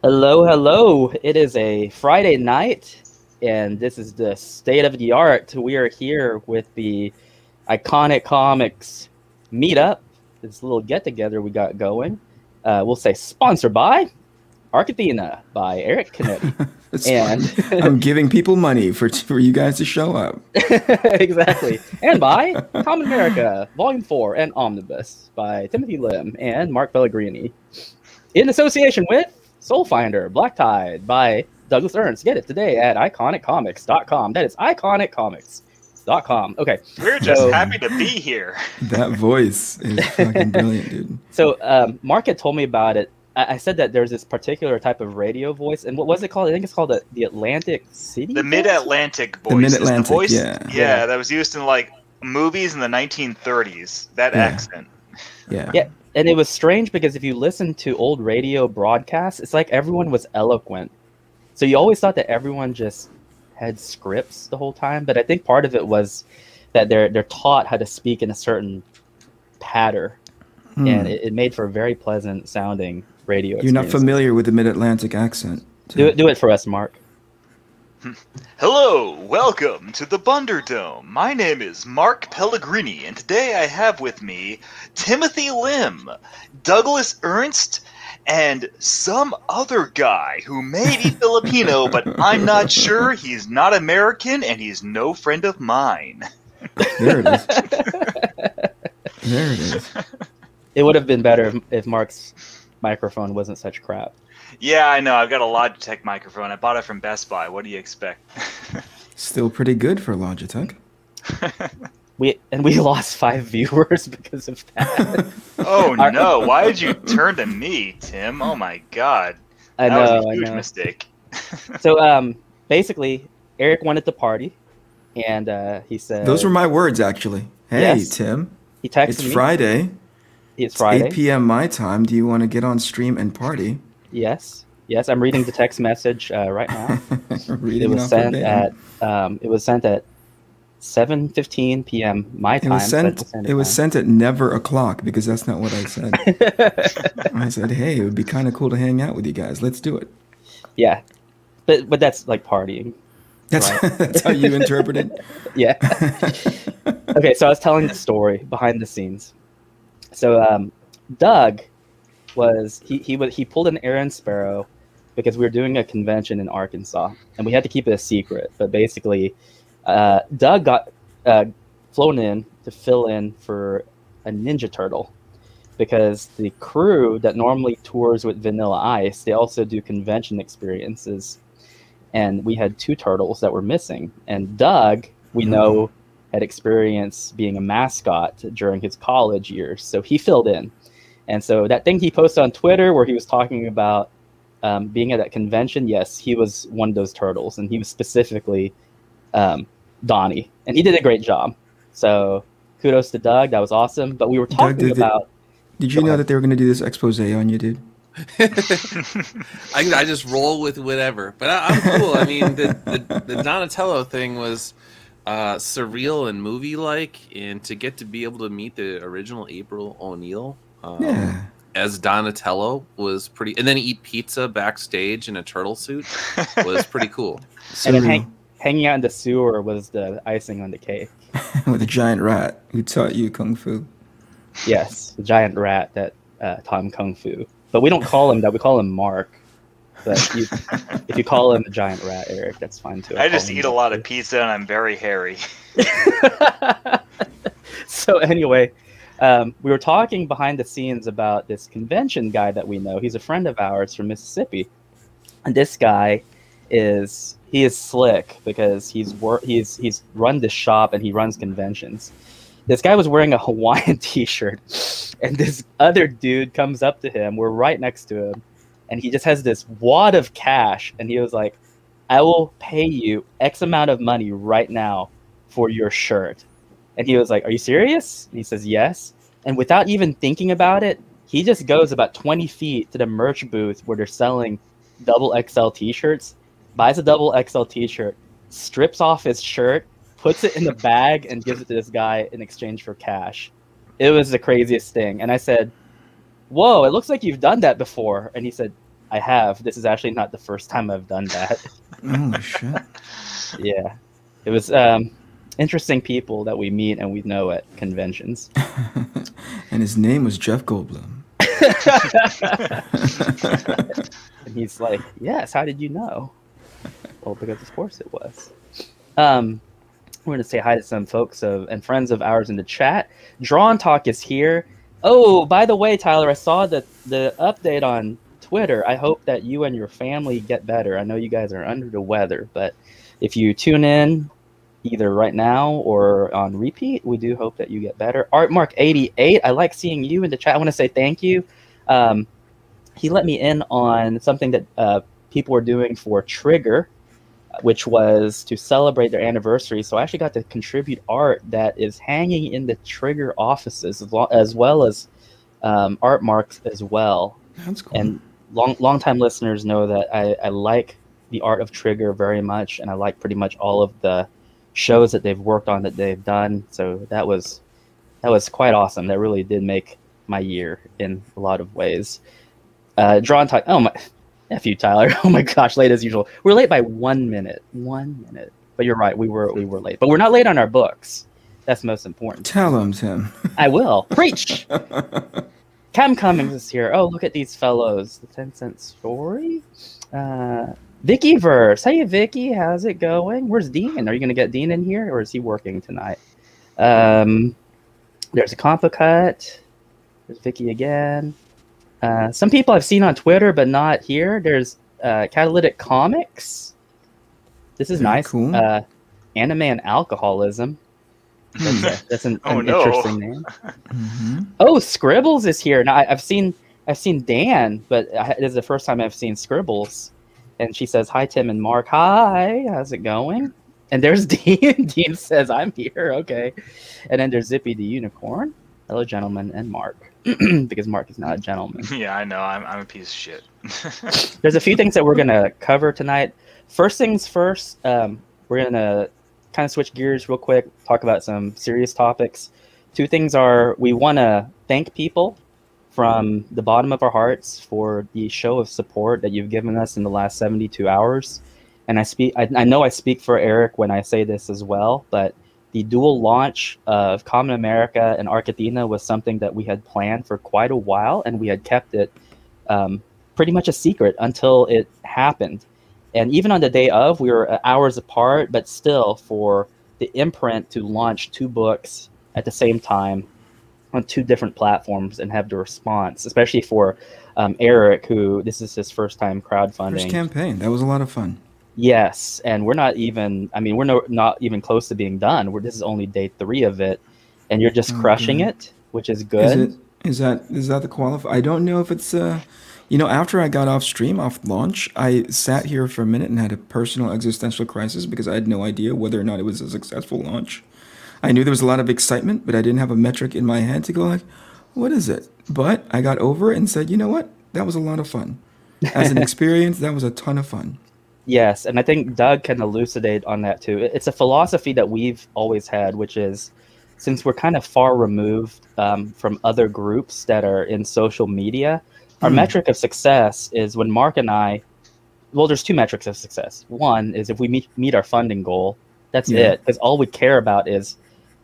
Hello, hello. It is a Friday night, and this is the state of the art. We are here with the Iconic Comics Meetup, this little get-together we got going. We'll say sponsored by Athena by Eric Canetti. And I'm giving people money for you guys to show up. Exactly. And by Kamen America, Volume 4 and Omnibus by Timothy Lim and Mark Pellegrini. In association with Soulfinder, Black Tide by Douglas Ernst. Get it today at iconiccomics.com. That is iconiccomics.com. Okay. We're just happy to be here. That voice is fucking brilliant, dude. So Mark had told me about it. I said that there's this particular type of radio voice, and what was it called? I think it's called the Atlantic City. The Mid-Atlantic voice. The Mid-Atlantic, the voice, yeah. That was used in like movies in the 1930s. That accent. Yeah. And it was strange because if you listen to old radio broadcasts, it's like everyone was eloquent. So you always thought that everyone just had scripts the whole time. But I think part of it was that they're taught how to speak in a certain pattern. And it made for a very pleasant sounding radio experience. You're not familiar with the Mid-Atlantic accent. Do it for us, Mark. Hello, welcome to the Bunderdome. My name is Mark Pellegrini, and today I have with me Timothy Lim, Douglas Ernst, and some other guy who may be Filipino, but I'm not sure. He's not American, and he's no friend of mine. There it is. There it is. It would have been better if Mark's microphone wasn't such crap. Yeah, I know. I've got a Logitech microphone. I bought it from Best Buy. What do you expect? Still pretty good for Logitech. We lost 5 viewers because of that. Oh no! Why did you turn to me, Tim? Oh my God! That was a huge mistake. So basically, Eric wanted to party, and he said, "Those were my words, actually." Hey, yes. Tim. He texted me. It's Friday. It's Friday. 8 p.m. my time. Do you want to get on stream and party? Yes. I'm reading the text message right now. It was sent at 7:15 p.m. my time. It was sent at never o'clock because that's not what I said. I said, "Hey, it would be kind of cool to hang out with you guys. Let's do it." Yeah, but that's like partying. That's right? That's how you interpret it. Yeah. Okay, so I was telling the story behind the scenes. So Doug he pulled an Aaron Sparrow because we were doing a convention in Arkansas and we had to keep it a secret. But basically, Doug got flown in to fill in for a Ninja Turtle because the crew that normally tours with Vanilla Ice, they also do convention experiences. And we had 2 turtles that were missing. And Doug, we know, had experience being a mascot during his college years. So he filled in. And so that thing he posted on Twitter where he was talking about being at that convention, yes, he was one of those turtles. And he was specifically Donnie. And he did a great job. So kudos to Doug. That was awesome. But we were talking about... Did you know that they were going to do this expose on you, dude? I just roll with whatever. But I'm cool. I mean, the Donatello thing was surreal and movie-like. And to get to be able to meet the original April O'Neil... as Donatello was pretty, and then eat pizza backstage in a turtle suit was pretty cool. And then hanging out in the sewer was the icing on the cake. With a giant rat who taught you kung fu. Yes, the giant rat that taught him kung fu. But we don't call him that. We call him Mark. But if you call him the giant rat, Eric, that's fine too. I just eat a lot of pizza and I'm very hairy. So anyway. We were talking behind the scenes about this convention guy that we know. He's a friend of ours from Mississippi, and this guy is slick because he's run this shop and he runs conventions. This guy was wearing a Hawaiian T-shirt, and this other dude comes up to him. We're right next to him, and he just has this wad of cash, and he was like, "I will pay you X amount of money right now for your shirt." And he was like, "Are you serious?" And he says, "Yes." And without even thinking about it, he just goes about 20 feet to the merch booth where they're selling double XL T-shirts, buys a double XL T-shirt, strips off his shirt, puts it in the bag, and gives it to this guy in exchange for cash. It was the craziest thing. And I said, "Whoa, it looks like you've done that before." And he said, I have. This is actually not the first time I've done that. Holy shit. Yeah. It was interesting people that we meet and we know at conventions. And his name was Jeff Goldblum. And he's like, yes, how did you know? Well, because of course it was. We're going to say hi to some folks and friends of ours in the chat. Drawn Talk is here. Oh, by the way, Tyler, I saw the update on Twitter. I hope that you and your family get better. I know you guys are under the weather, but if you tune in either right now or on repeat, we do hope that you get better. ArtMark88, I like seeing you in the chat. I want to say thank you. He let me in on something that people were doing for Trigger, which was to celebrate their anniversary. So I actually got to contribute art that is hanging in the Trigger offices, as well as art marks as well. That's cool. And long-time listeners know that I like the art of Trigger very much, and I like pretty much all of the shows that they've worked on, that they've done. So that was quite awesome. That really did make my year in a lot of ways. Drawn Talk. Oh my, F you, Tyler. Oh my gosh, late as usual. We're late by 1 minute. 1 minute. But you're right. We were late. But we're not late on our books. That's most important. Tell him, Tim. I will. Preach. Cam Cummings is here. Oh, look at these fellows. The 10-cent story. Vicky Verse. Hey, Vicky. How's it going? Where's Dean? Are you going to get Dean in here, or is he working tonight? There's a Compa Cut. There's Vicky again. Some people I've seen on Twitter, but not here. There's Catalytic Comics. This is nice. Cool. Anime and Alcoholism. That's an Oh, no. interesting name. Mm-hmm. Oh, Scribbles is here. Now I've seen Dan, but it is the first time I've seen Scribbles. And she says, "Hi, Tim and Mark. Hi, how's it going?" And there's Dean. Dean says, "I'm here." Okay. And then there's Zippy the Unicorn. Hello, gentlemen, and Mark. Because Mark is not a gentleman. Yeah, I know. I'm a piece of shit. There's a few things that we're going to cover tonight. First things first, we're going to kind of switch gears real quick, talk about some serious topics. Two things are, we want to thank people from the bottom of our hearts for the show of support that you've given us in the last 72 hours. And I know I speak for Eric when I say this as well, but the dual launch of Kamen America and Athena was something that we had planned for quite a while, and we had kept it pretty much a secret until it happened. And even on the day of, we were hours apart, but still, for the imprint to launch 2 books at the same time on 2 different platforms and have the response, especially for Eric, who this is his first time crowdfunding. First campaign. That was a lot of fun. Yes, and we're not even, not even close to being done. This is only day 3 of it, and you're just crushing it, which is good. Is that the qualify? I don't know if it's after I got off stream, off launch, I sat here for a minute and had a personal existential crisis because I had no idea whether or not it was a successful launch. I knew there was a lot of excitement, but I didn't have a metric in my head to go like, what is it? But I got over it and said, you know what? That was a lot of fun. As an experience, that was a ton of fun. Yes, and I think Doug can elucidate on that too. It's a philosophy that we've always had, which is, since we're kind of far removed from other groups that are in social media, our metric of success is when Mark and I, well, there's 2 metrics of success. One is if we meet our funding goal, that's it. Because all we care about is,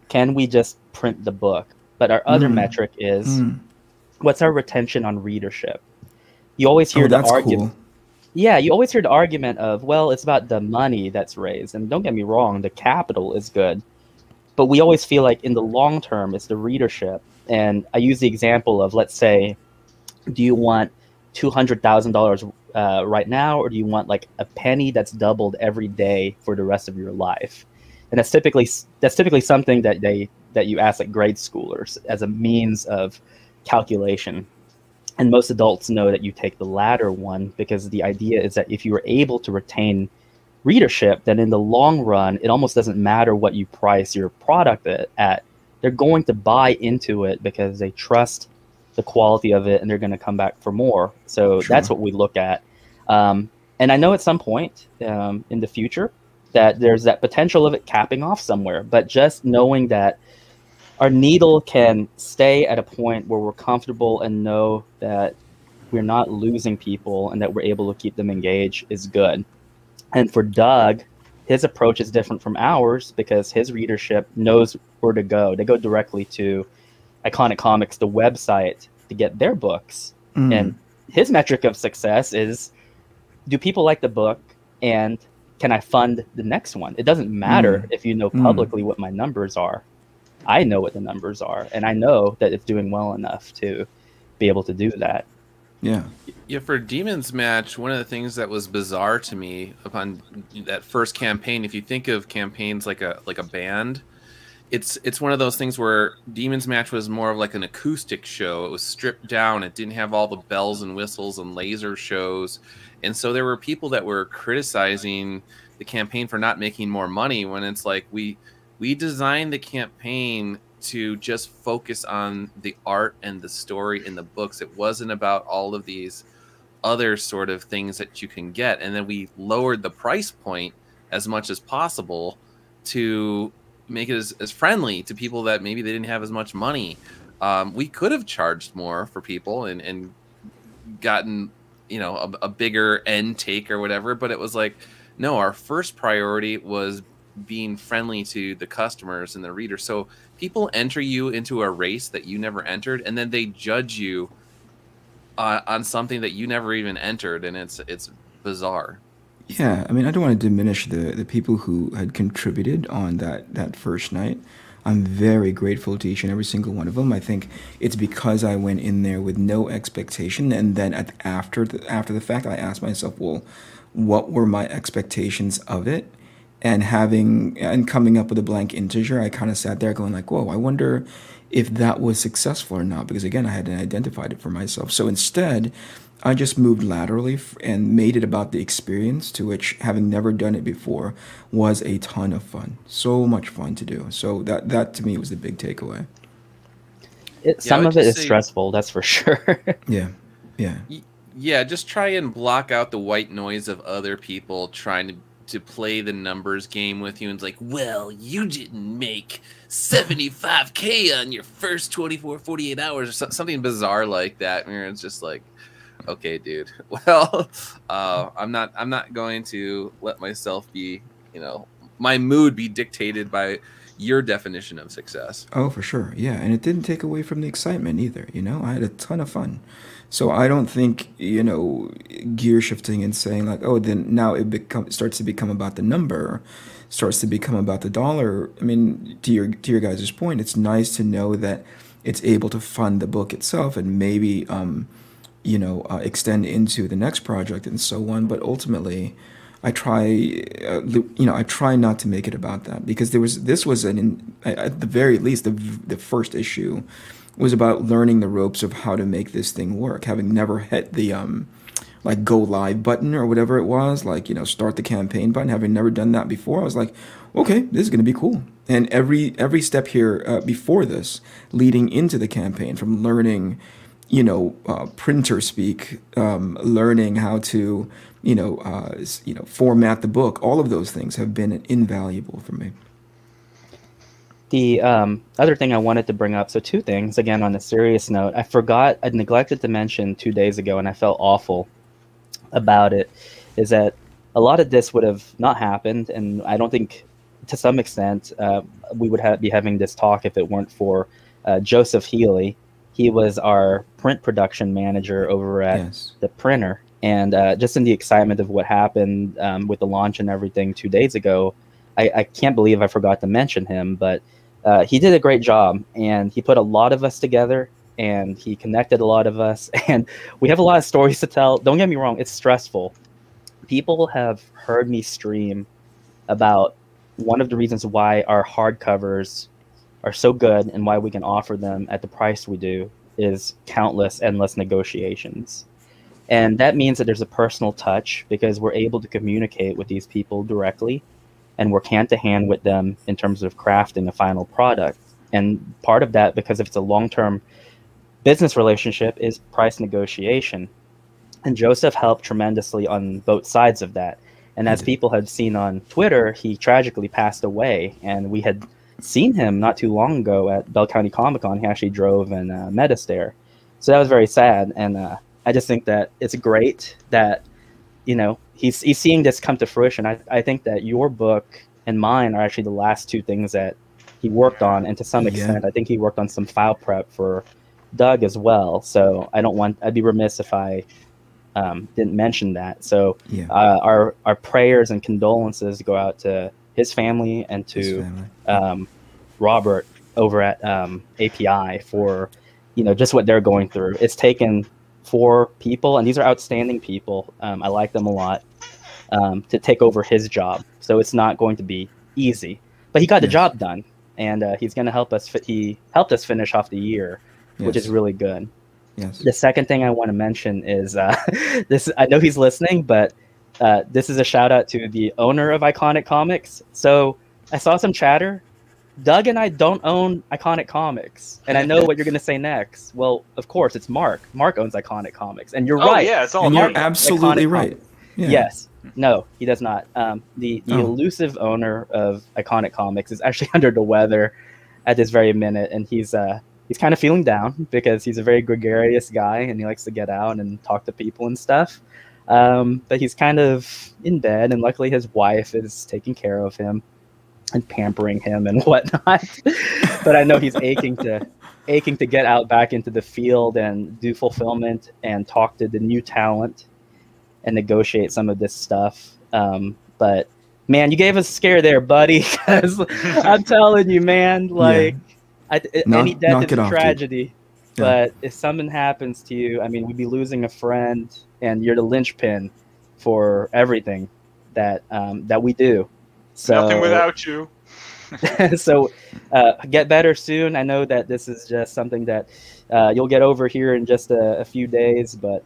can we just print the book? But our other metric is, what's our retention on readership? You always hear the argument. Cool. Yeah, you always hear the argument of, well, it's about the money that's raised. And don't get me wrong, the capital is good. But we always feel like in the long term, it's the readership. And I use the example of, let's say, do you want $200,000 right now, or do you want like a penny that's doubled every day for the rest of your life? And that's typically something that you ask like grade schoolers as a means of calculation. And most adults know that you take the latter one, because the idea is that if you are able to retain readership, then in the long run, it almost doesn't matter what you price your product at. They're going to buy into it because they trust the quality of it, and they're going to come back for more. So that's what we look at. And I know at some point in the future that there's that potential of it capping off somewhere, but just knowing that our needle can stay at a point where we're comfortable and know that we're not losing people and that we're able to keep them engaged is good. And for Doug, his approach is different from ours because his readership knows where to go. They go directly to Iconic Comics, the website, to get their books. And his metric of success is, do people like the book, and can I fund the next one? It doesn't matter if you know publicly what my numbers are. I know what the numbers are, and I know that it's doing well enough to be able to do that. Yeah. Yeah, for Demon's Match, one of the things that was bizarre to me upon that first campaign, if you think of campaigns like a band, it's one of those things where Demon's Match was more of like an acoustic show. It was stripped down. It didn't have all the bells and whistles and laser shows. And so there were people that were criticizing the campaign for not making more money, when it's like we designed the campaign to just focus on the art and the story in the books. It wasn't about all of these other sort of things that you can get. And then we lowered the price point as much as possible to make it as friendly to people that maybe they didn't have as much money. We could have charged more for people and gotten, you know, a bigger end take or whatever, but it was like, no, our first priority was being friendly to the customers and the readers. So people enter you into a race that you never entered, and then they judge you on something that you never even entered, and it's bizarre. Yeah, I mean, I don't want to diminish the people who had contributed on that first night. I'm very grateful to each and every single one of them. I think it's because I went in there with no expectation, and then after the fact, I asked myself, well, what were my expectations of it? And coming up with a blank integer, I kind of sat there going like, whoa, I wonder if that was successful or not, because again, I hadn't identified it for myself. So instead, I just moved laterally and made it about the experience, to which, having never done it before, was a ton of fun. So much fun to do. So that to me was the big takeaway. Some of it is stressful, that's for sure. Yeah. Yeah, just try and block out the white noise of other people trying to play the numbers game with you, and it's like, well, you didn't make 75K on your first 48 hours, or something bizarre like that. And it's just like, okay, dude. Well, I'm not going to let myself be, you know, my mood be dictated by your definition of success. Oh, for sure. Yeah, and it didn't take away from the excitement either. You know, I had a ton of fun. So I don't think, you know, gear shifting and saying like, oh, then now it starts to become about the number, starts to become about the dollar. I mean, to your guys' point, it's nice to know that it's able to fund the book itself and maybe extend into the next project and so on. But ultimately, I try not to make it about that, because this was at the very least, the first issue was about learning the ropes of how to make this thing work, having never hit the like go live button or whatever it was, like, you know, start the campaign button. Having never done that before, I was like, okay, this is going to be cool. And every step here before this, leading into the campaign, from learning, you know, printer speak, learning how to, format the book, all of those things have been invaluable for me. The other thing I wanted to bring up, so two things, again, on a serious note, I neglected to mention 2 days ago, and I felt awful about it, is that a lot of this would have not happened, and I don't think, to some extent, we would be having this talk if it weren't for Joseph Healy. He was our print production manager over at the printer, and just in the excitement of what happened with the launch and everything 2 days ago, I can't believe I forgot to mention him, but he did a great job, and he put a lot of us together, and he connected a lot of us, and we have a lot of stories to tell. Don't get me wrong, it's stressful. People have heard me stream about one of the reasons why our hardcovers are so good and why we can offer them at the price we do is countless, endless negotiations. And that means that there's a personal touch, because we're able to communicate with these people directly, and work hand to hand with them in terms of crafting a final product. And part of that, because if it's a long-term business relationship, is price negotiation. And Joseph helped tremendously on both sides of that. And as people have seen on Twitter, he tragically passed away. And we had seen him not too long ago at Bell County Comic Con. He actually drove and met us there. So that was very sad. And I just think that it's great that, you know, he's seeing this come to fruition. I think that your book and mine are actually the last two things that he worked on, and to some extent, I think he worked on some file prep for Doug as well. So I'd be remiss if I didn't mention that. So our prayers and condolences go out to his family and to Robert over at API for, you know, just what they're going through. It's taken 4 people, and these are outstanding people. I like them a lot, to take over his job. So it's not going to be easy, but he got the job done, and he's going to help us. He helped us finish off the year, which is really good. Yes. The second thing I want to mention is this. I know he's listening, but this is a shout out to the owner of Iconic Comics. So I saw some chatter. Doug and I don't own Iconic Comics, and I know what you're going to say next. Well, of course, it's Mark. Mark owns Iconic Comics, and you're right. Yeah, it's all and me. you're absolutely Iconic right. Comics. Yeah. Yes. No, he does not. The elusive owner of Iconic Comics is actually under the weather at this very minute, and he's kind of feeling down because he's a very gregarious guy and he likes to get out and talk to people and stuff. But he's kind of in bed, and luckily his wife is taking care of him and pampering him and whatnot. But I know he's aching to get out back into the field and do fulfillment and talk to the new talent and negotiate some of this stuff. But man, you gave us a scare there, buddy, because I'm telling you, man, like any death is a tragedy. But if something happens to you, I mean, we'd be losing a friend, and you're the linchpin for everything that we do. So, nothing without you. So get better soon. I know that this is just something that you'll get over here in just a few days, but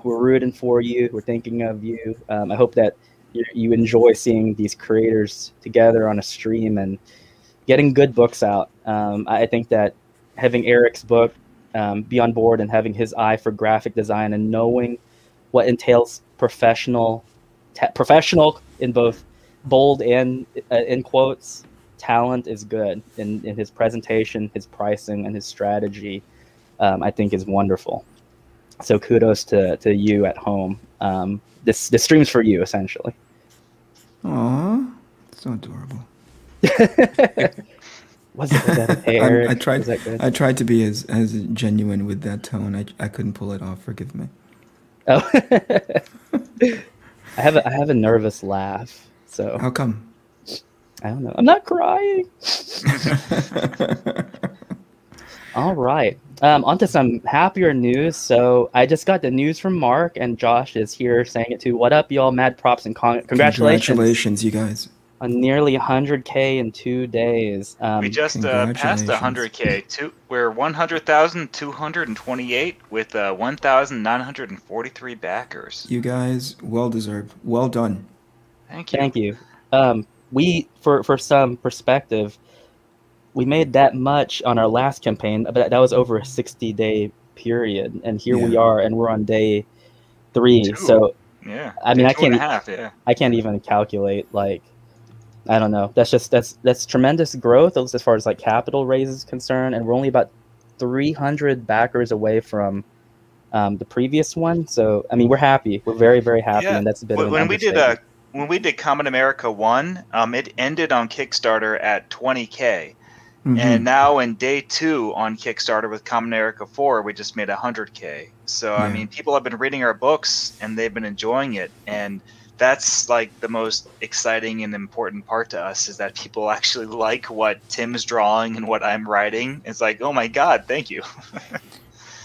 we're rooting for you. We're thinking of you. I hope that you enjoy seeing these creators together on a stream and getting good books out. I think that having Eric's book be on board and having his eye for graphic design and knowing what entails professional in both bold and in quotes talent is good in his presentation, his pricing, and his strategy. I think is wonderful. So kudos to you at home. This stream's for you, essentially. Aw, so adorable. Was that okay, Eric? I tried to be as genuine with that tone. I couldn't pull it off. Forgive me. Oh, I have a nervous laugh. So how come? I don't know. I'm not crying. All right. On to some happier news. So I just got the news from Mark, and Josh is here saying it too. What up, y'all? Mad props and congratulations. Congratulations, you guys. On nearly 100K in 2 days. We just passed 100K. We're 100,228 with 1,943 backers. You guys, well deserved. Well done. Thank you. Thank you. We, for some perspective, we made that much on our last campaign, but that was over a 60-day period, and here we are, and we're on day 3. So, I mean, I can't even calculate. Like, I don't know. That's tremendous growth as far as like capital raise is concerned, and we're only about 300 backers away from the previous one. So, I mean, we're happy. We're very, very happy, and that's a bit of an understatement. When we did Kamen America 1, it ended on Kickstarter at 20K. Mm-hmm. And now in day 2 on Kickstarter with Kamen America 4, we just made 100K. So, I mean, people have been reading our books and they've been enjoying it. And that's like the most exciting and important part to us, is that people actually like what Tim's drawing and what I'm writing. It's like, oh my God, thank you.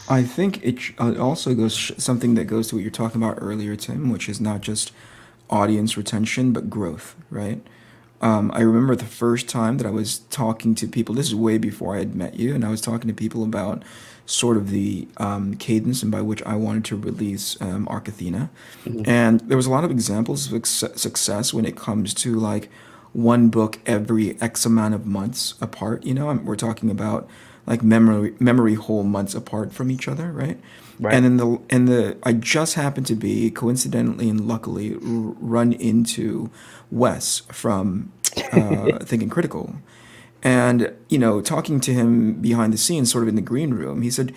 I think it also goes something that goes to what you're talking about earlier, Tim, which is not just audience retention, but growth, right? I remember the first time that I was talking to people, this is way before I had met you, and I was talking to people about sort of the cadence and by which I wanted to release Arc Athena. Mm-hmm. And there was a lot of examples of success when it comes to like one book every X amount of months apart. You know, we're talking about like memory whole months apart from each other, right? Right. And I just happened to be coincidentally and luckily run into Wes from Thinking Critical, and you know, talking to him behind the scenes, sort of in the green room, he said,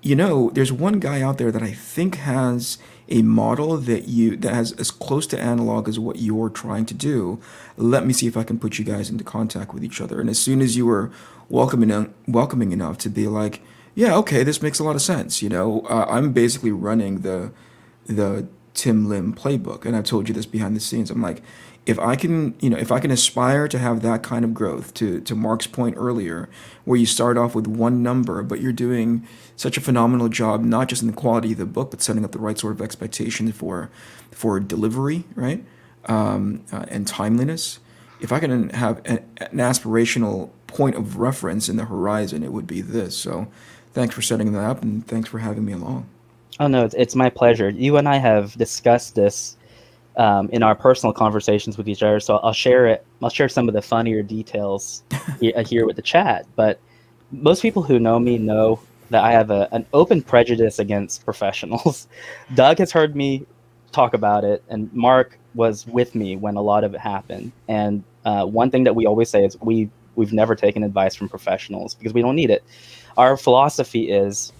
there's one guy out there that I think has a model that has as close to analog as what you're trying to do. Let me see if I can put you guys into contact with each other. And as soon as you were welcoming enough to be like, yeah, okay, this makes a lot of sense. I'm basically running the Tim Lim playbook, and I've told you this behind the scenes. I'm like, if I can aspire to have that kind of growth, to Mark's point earlier, where you start off with one number, but you're doing such a phenomenal job, not just in the quality of the book, but setting up the right sort of expectation for delivery, right, and timeliness. If I can have an aspirational point of reference in the horizon, it would be this. So, thanks for setting that up, and thanks for having me along. Oh no, it's my pleasure. You and I have discussed this in our personal conversations with each other, so I'll share some of the funnier details here with the chat. But most people who know me know that I have an open prejudice against professionals. Doug has heard me talk about it, and Mark was with me when a lot of it happened. And one thing that we always say is we've never taken advice from professionals because we don't need it. Our philosophy is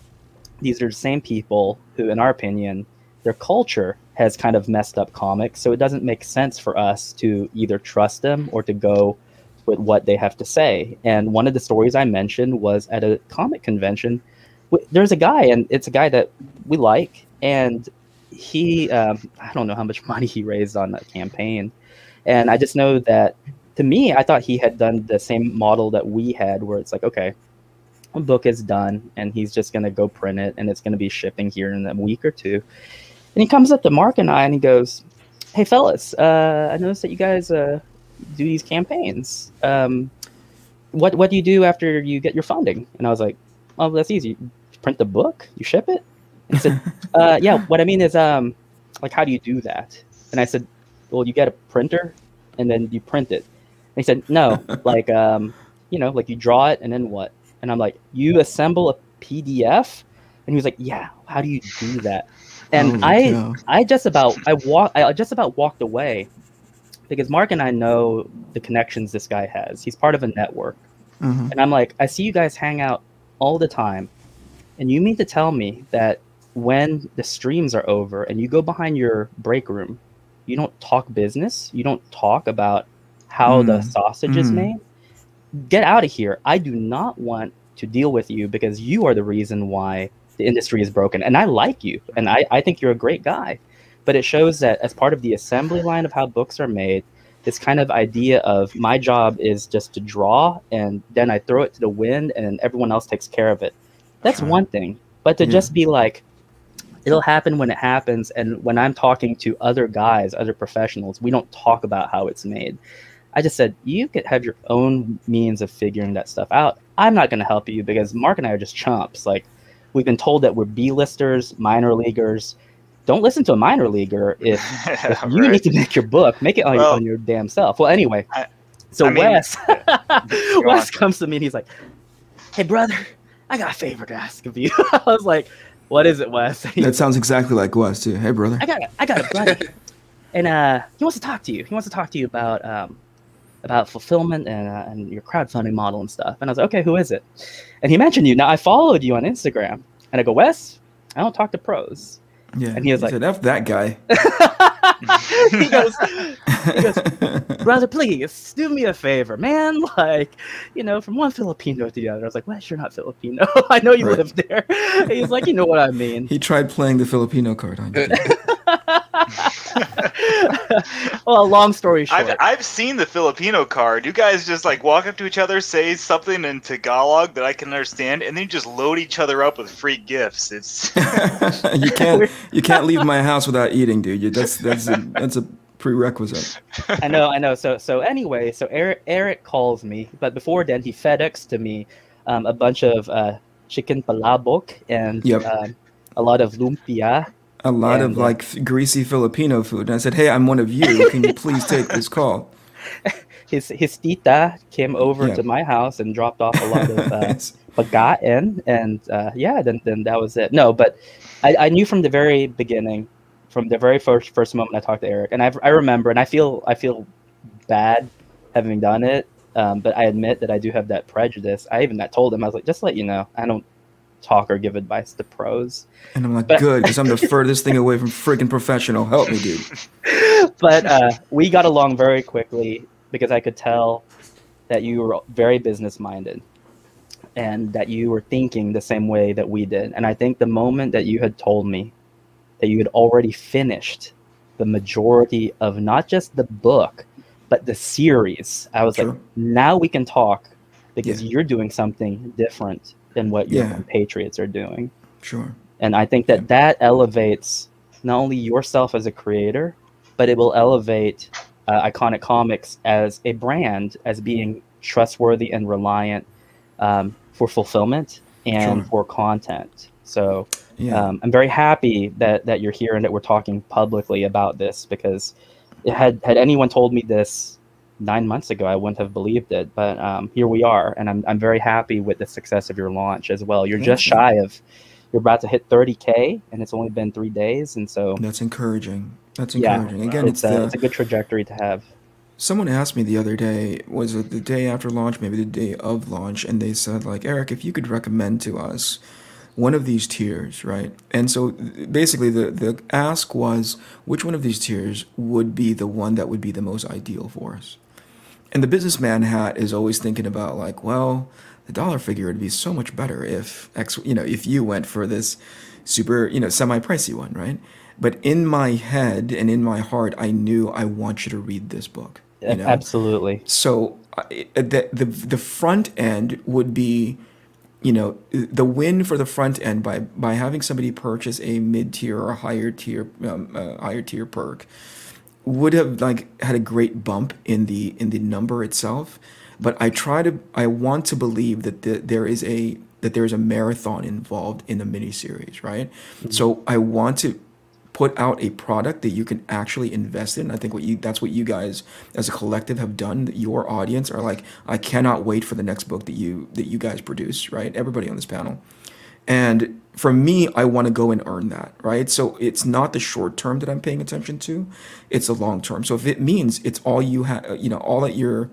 these are the same people who, in our opinion, their culture has kind of messed up comics, so it doesn't make sense for us to either trust them or to go with what they have to say. And one of the stories I mentioned was at a comic convention. There's a guy, and it's a guy that we like, and he, I don't know how much money he raised on that campaign, and I just know that, to me, I thought he had done the same model that we had, where it's like, okay, a book is done, and he's just going to go print it, and it's going to be shipping here in a week or two. And he comes up to Mark and I, and he goes, "Hey, fellas, I noticed that you guys do these campaigns. What do you do after you get your funding?" And I was like, "Oh, that's easy. You print the book, you ship it." And he said, "Yeah, what I mean is, like, how do you do that?" And I said, "Well, you get a printer, and then you print it." And he said, "No, like, like you draw it, and then what?" And I'm like, "You assemble a PDF?" And he was like, "Yeah, how do you do that?" And I just about walked away because Mark and I know the connections this guy has. He's part of a network. Mm-hmm. And I'm like, I see you guys hang out all the time. And you mean to tell me that when the streams are over and you go behind your break room, you don't talk business? You don't talk about how the sausage is made? Get out of here. I do not want to deal with you because you are the reason why the industry is broken. And I like you, and I think you're a great guy. But it shows that as part of the assembly line of how books are made, this kind of idea of my job is just to draw, and then I throw it to the wind, and everyone else takes care of it. That's one thing. But to just be like, it'll happen when it happens, and when I'm talking to other guys, other professionals, we don't talk about how it's made. I just said, you could have your own means of figuring that stuff out. I'm not going to help you because Mark and I are just chumps. Like, we've been told that we're B-listers, minor leaguers. Don't listen to a minor leaguer if you need to make your book. Make it on your damn self. Well, anyway, Wes comes to me and he's like, "Hey, brother, I got a favor to ask of you." I was like, "What is it, Wes?" That sounds exactly like Wes, too. "Hey, brother. I got a buddy, and he wants to talk to you. He wants to talk to you about fulfillment and your crowdfunding model and stuff." And I was like, "Okay, who is it?" And he mentioned you. Now, I followed you on Instagram. And I go, "Wes, I don't talk to pros." Yeah. And he was like, said, "F that guy." he goes, "Brother, please do me a favor, man. Like, from one Filipino to the other." I was like, "Wes, you're not Filipino. I know you live there." He's like, "You know what I mean." He tried playing the Filipino card on you. Well, long story short, I've seen the Filipino card. You guys just like walk up to each other, say something in Tagalog that I can understand, and then you just load each other up with free gifts. It's you can't leave my house without eating, dude. That's a prerequisite. I know. So anyway, Eric calls me, but before then he FedExed to me a bunch of chicken palabok and a lot of lumpia. A lot of greasy Filipino food. And I said, "Hey, I'm one of you. Can you please take this call?" His tita came over to my house and dropped off a lot of pagkain, and then that was it. No, but I knew from the very beginning, from the very first moment I talked to Eric, and I remember, and I feel bad having done it, but I admit that I do have that prejudice. I told him, I was like, "Just to let you know, I don't talk or give advice to pros. And I'm like, But- good, because I'm the furthest thing away from freaking professional. Help me, dude. But we got along very quickly because I could tell that you were very business minded and that you were thinking the same way that we did. And I think the moment that you had told me that you had already finished the majority of not just the book, but the series, I was like, now we can talk, because you're doing something different than what your compatriots are doing. Sure. And I think that that elevates not only yourself as a creator, but it will elevate Iconic Comics as a brand, as being trustworthy and reliant for fulfillment and for content. So I'm very happy that you're here and that we're talking publicly about this, because had anyone told me this 9 months ago, I wouldn't have believed it. But here we are, and I'm very happy with the success of your launch as well. You're just shy of, you're about to hit 30K, and it's only been 3 days, and so that's encouraging. That's encouraging. Again, it's a good trajectory to have. Someone asked me the other day, was it the day after launch, maybe the day of launch, and they said, like, Eric, if you could recommend to us one of these tiers, right? And so basically the ask was, which one of these tiers would be the one that would be the most ideal for us? And the businessman hat is always thinking about, like, well, the dollar figure would be so much better if if you went for this super, semi-pricey one, right? But in my head and in my heart, I knew I want you to read this book. Absolutely. So the front end would be, the win for the front end by having somebody purchase a mid-tier or a higher tier perk would have had a great bump in the number itself. But I want to believe that there is a marathon involved in a miniseries, right? Mm-hmm. So I want to put out a product that you can actually invest in. I think that's what you guys as a collective have done. That your audience are like, I cannot wait for the next book that you guys produce, right? Everybody on this panel. And for me, I want to go and earn that, right? So it's not the short term that I'm paying attention to, it's the long term. So if it means it's all you have, all that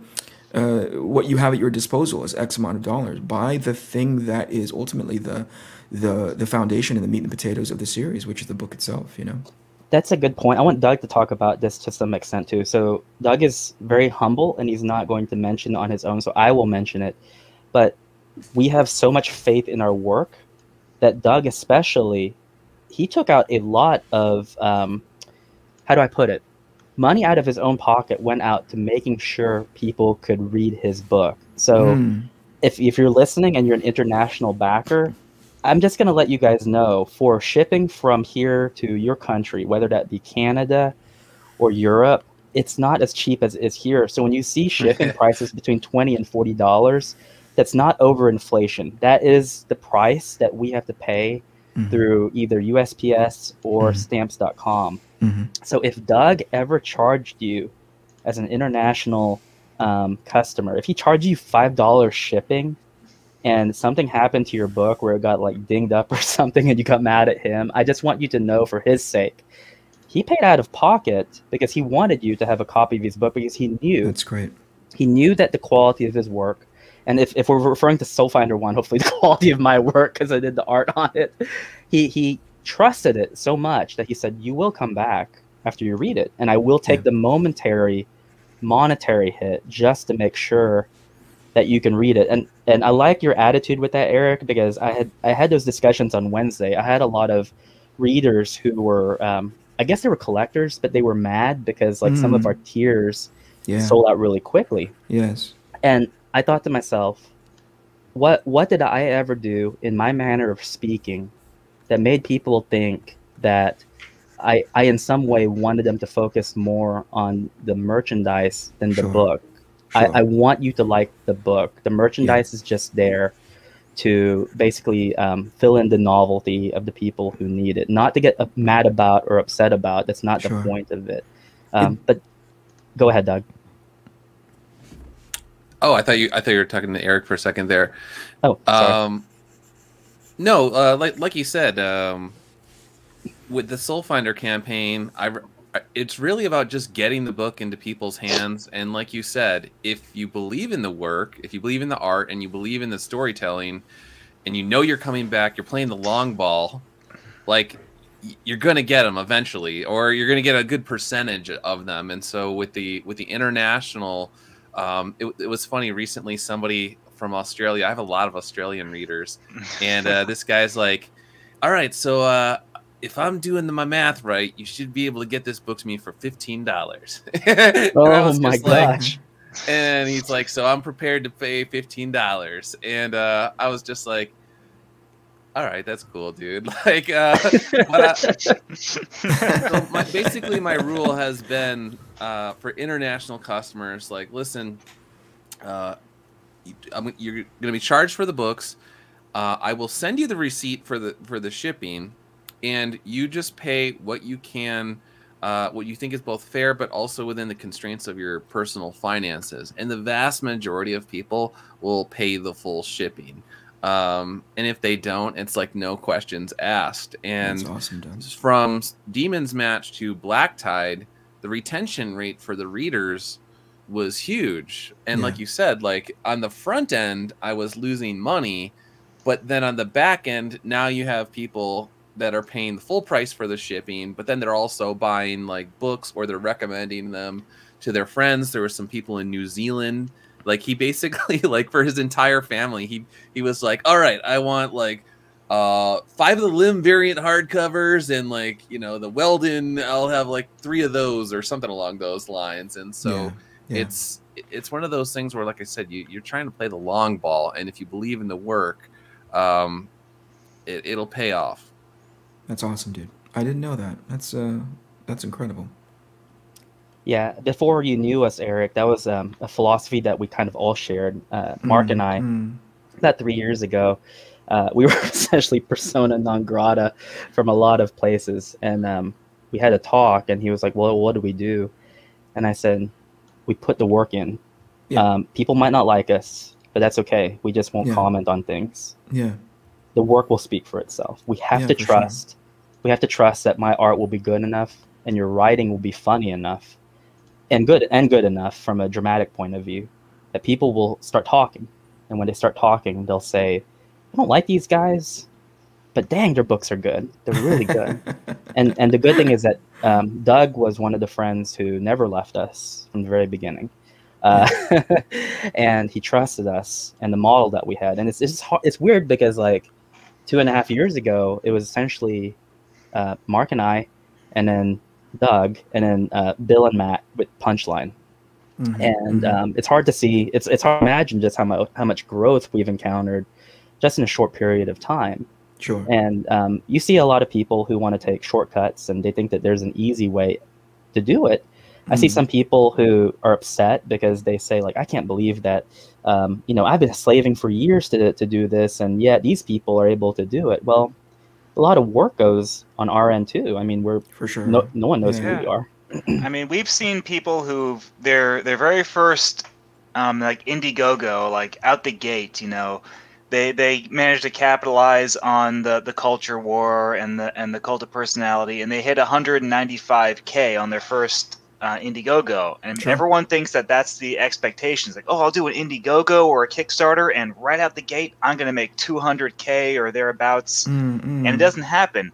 what you have at your disposal is X amount of dollars, buy the thing that is ultimately the foundation and the meat and potatoes of the series, which is the book itself, That's a good point. I want Doug to talk about this to some extent too. So Doug is very humble and he's not going to mention on his own, so I will mention it. But we have so much faith in our work that Doug especially, he took out a lot of, how do I put it? Money out of his own pocket went out to making sure people could read his book. So if you're listening and you're an international backer, I'm just going to let you guys know, for shipping from here to your country, whether that be Canada or Europe, it's not as cheap as it is here. So when you see shipping prices between $20 and $40, that's not overinflation. That is the price that we have to pay through either USPS or stamps.com. So if Doug ever charged you as an international customer, if he charged you $5 shipping and something happened to your book where it got dinged up or something and you got mad at him, I just want you to know, for his sake, he paid out of pocket because he wanted you to have a copy of his book, because he knew that's great. He knew that the quality of his work, and if we're referring to Soulfinder 1, hopefully the quality of my work, because I did the art on it, he trusted it so much that he said, you will come back after you read it, and I will take the momentary monetary hit just to make sure that you can read it. And I like your attitude with that, Eric, because I had those discussions on Wednesday. I had a lot of readers who were I guess they were collectors, but they were mad because some of our tiers sold out really quickly. Yes. And I thought to myself, what did I ever do in my manner of speaking that made people think that I in some way wanted them to focus more on the merchandise than the book? I want you to like the book. The merchandise is just there to basically fill in the novelty of the people who need it, not to get mad about or upset about. That's not the point of it. But go ahead, Doug. Oh, I thought you were talking to Eric for a second there. Oh, sorry. No, like you said, with the Soulfinder campaign, it's really about just getting the book into people's hands. And like you said, if you believe in the work, if you believe in the art, and you believe in the storytelling, and you know you're coming back, you're playing the long ball, like you're gonna get them eventually, or you're gonna get a good percentage of them. And so with the international, it was funny recently. Somebody from Australia, I have a lot of Australian readers, and this guy's like, "All right, so if I'm doing my math right, you should be able to get this book to me for $15." Oh my gosh! And he's like, "So I'm prepared to pay $15." And I was just like, all right, that's cool, dude. Like, basically my rule has been for international customers, like, listen, you're going to be charged for the books. I will send you the receipt for the shipping, and you just pay what you can, what you think is both fair, but also within the constraints of your personal finances. And the vast majority of people will pay the full shipping. And if they don't, it's like no questions asked. And that's awesome, Dan. From Demon's Match to Black Tide, the retention rate for the readers was huge. And like you said, like on the front end, I was losing money, but then on the back end, now you have people that are paying the full price for the shipping, but then they're also buying like books, or they're recommending them to their friends. There were some people in New Zealand. Like he basically, like for his entire family, he was like, all right, I want like 5 of the Limb variant hardcovers, and like, you know, the Weldon, I'll have like 3 of those or something along those lines. And so it's one of those things where, like I said, you're trying to play the long ball, and if you believe in the work, it'll pay off. That's awesome, dude. I didn't know that. That's incredible. Yeah, before you knew us, Eric, that was a philosophy that we kind of all shared. Mark and I, about 3 years ago, we were essentially persona non grata from a lot of places. And we had a talk, and he was like, well, what do we do? And I said, we put the work in. Yeah. People might not like us, but that's okay. We just won't comment on things. Yeah. The work will speak for itself. We have to trust. Sure. We have to trust that my art will be good enough, and your writing will be funny enough, and good enough from a dramatic point of view, that people will start talking. And when they start talking, they'll say, I don't like these guys, but dang, their books are good. They're really good. and the good thing is that Doug was one of the friends who never left us from the very beginning. And he trusted us and the model that we had. And it's weird because like 2.5 years ago, it was essentially Mark and I, and then Doug, and then Bill and Matt with Punchline. And it's hard to see, it's hard to imagine just how much growth we've encountered just in a short period of time. Sure. And you see a lot of people who want to take shortcuts, and they think that there's an easy way to do it. I see some people who are upset because they say, like, I can't believe that, I've been slaving for years to do this, and yet these people are able to do it. Well, a lot of work goes on our end too. I mean, we're for sure. No one knows who we are. I mean, we've seen people who their very first like Indiegogo, like out the gate, they managed to capitalize on the culture war and the cult of personality, and they hit 195K on their first Indiegogo, and everyone thinks that that's the expectations. Like, oh, I'll do an Indiegogo or a Kickstarter, and right out the gate, I'm going to make 200K or thereabouts, and it doesn't happen.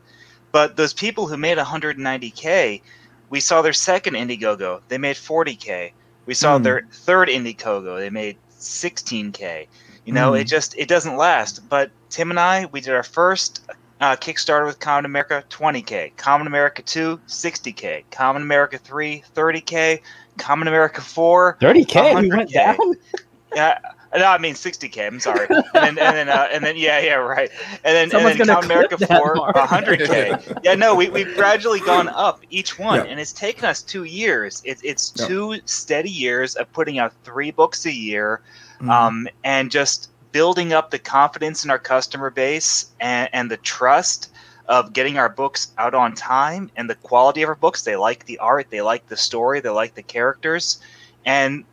But those people who made 190K, we saw their second Indiegogo, they made 40K. We saw their third Indiegogo, they made 16K. It doesn't last. But Tim and I, we did our first Kickstarter with Kamen America, 20K. Kamen America 2, 60K. Kamen America 3, 30K. Kamen America 4, 30K. We went down. Yeah, no, I mean 60K. I'm sorry. And then yeah, right. And then Kamen America 4, 100K. Yeah, no, we've gradually gone up each one, and it's taken us 2 years. It's 2 steady years of putting out 3 books a year, and just building up the confidence in our customer base and the trust of getting our books out on time, and the quality of our books. They like the art, they like the story, they like the characters. And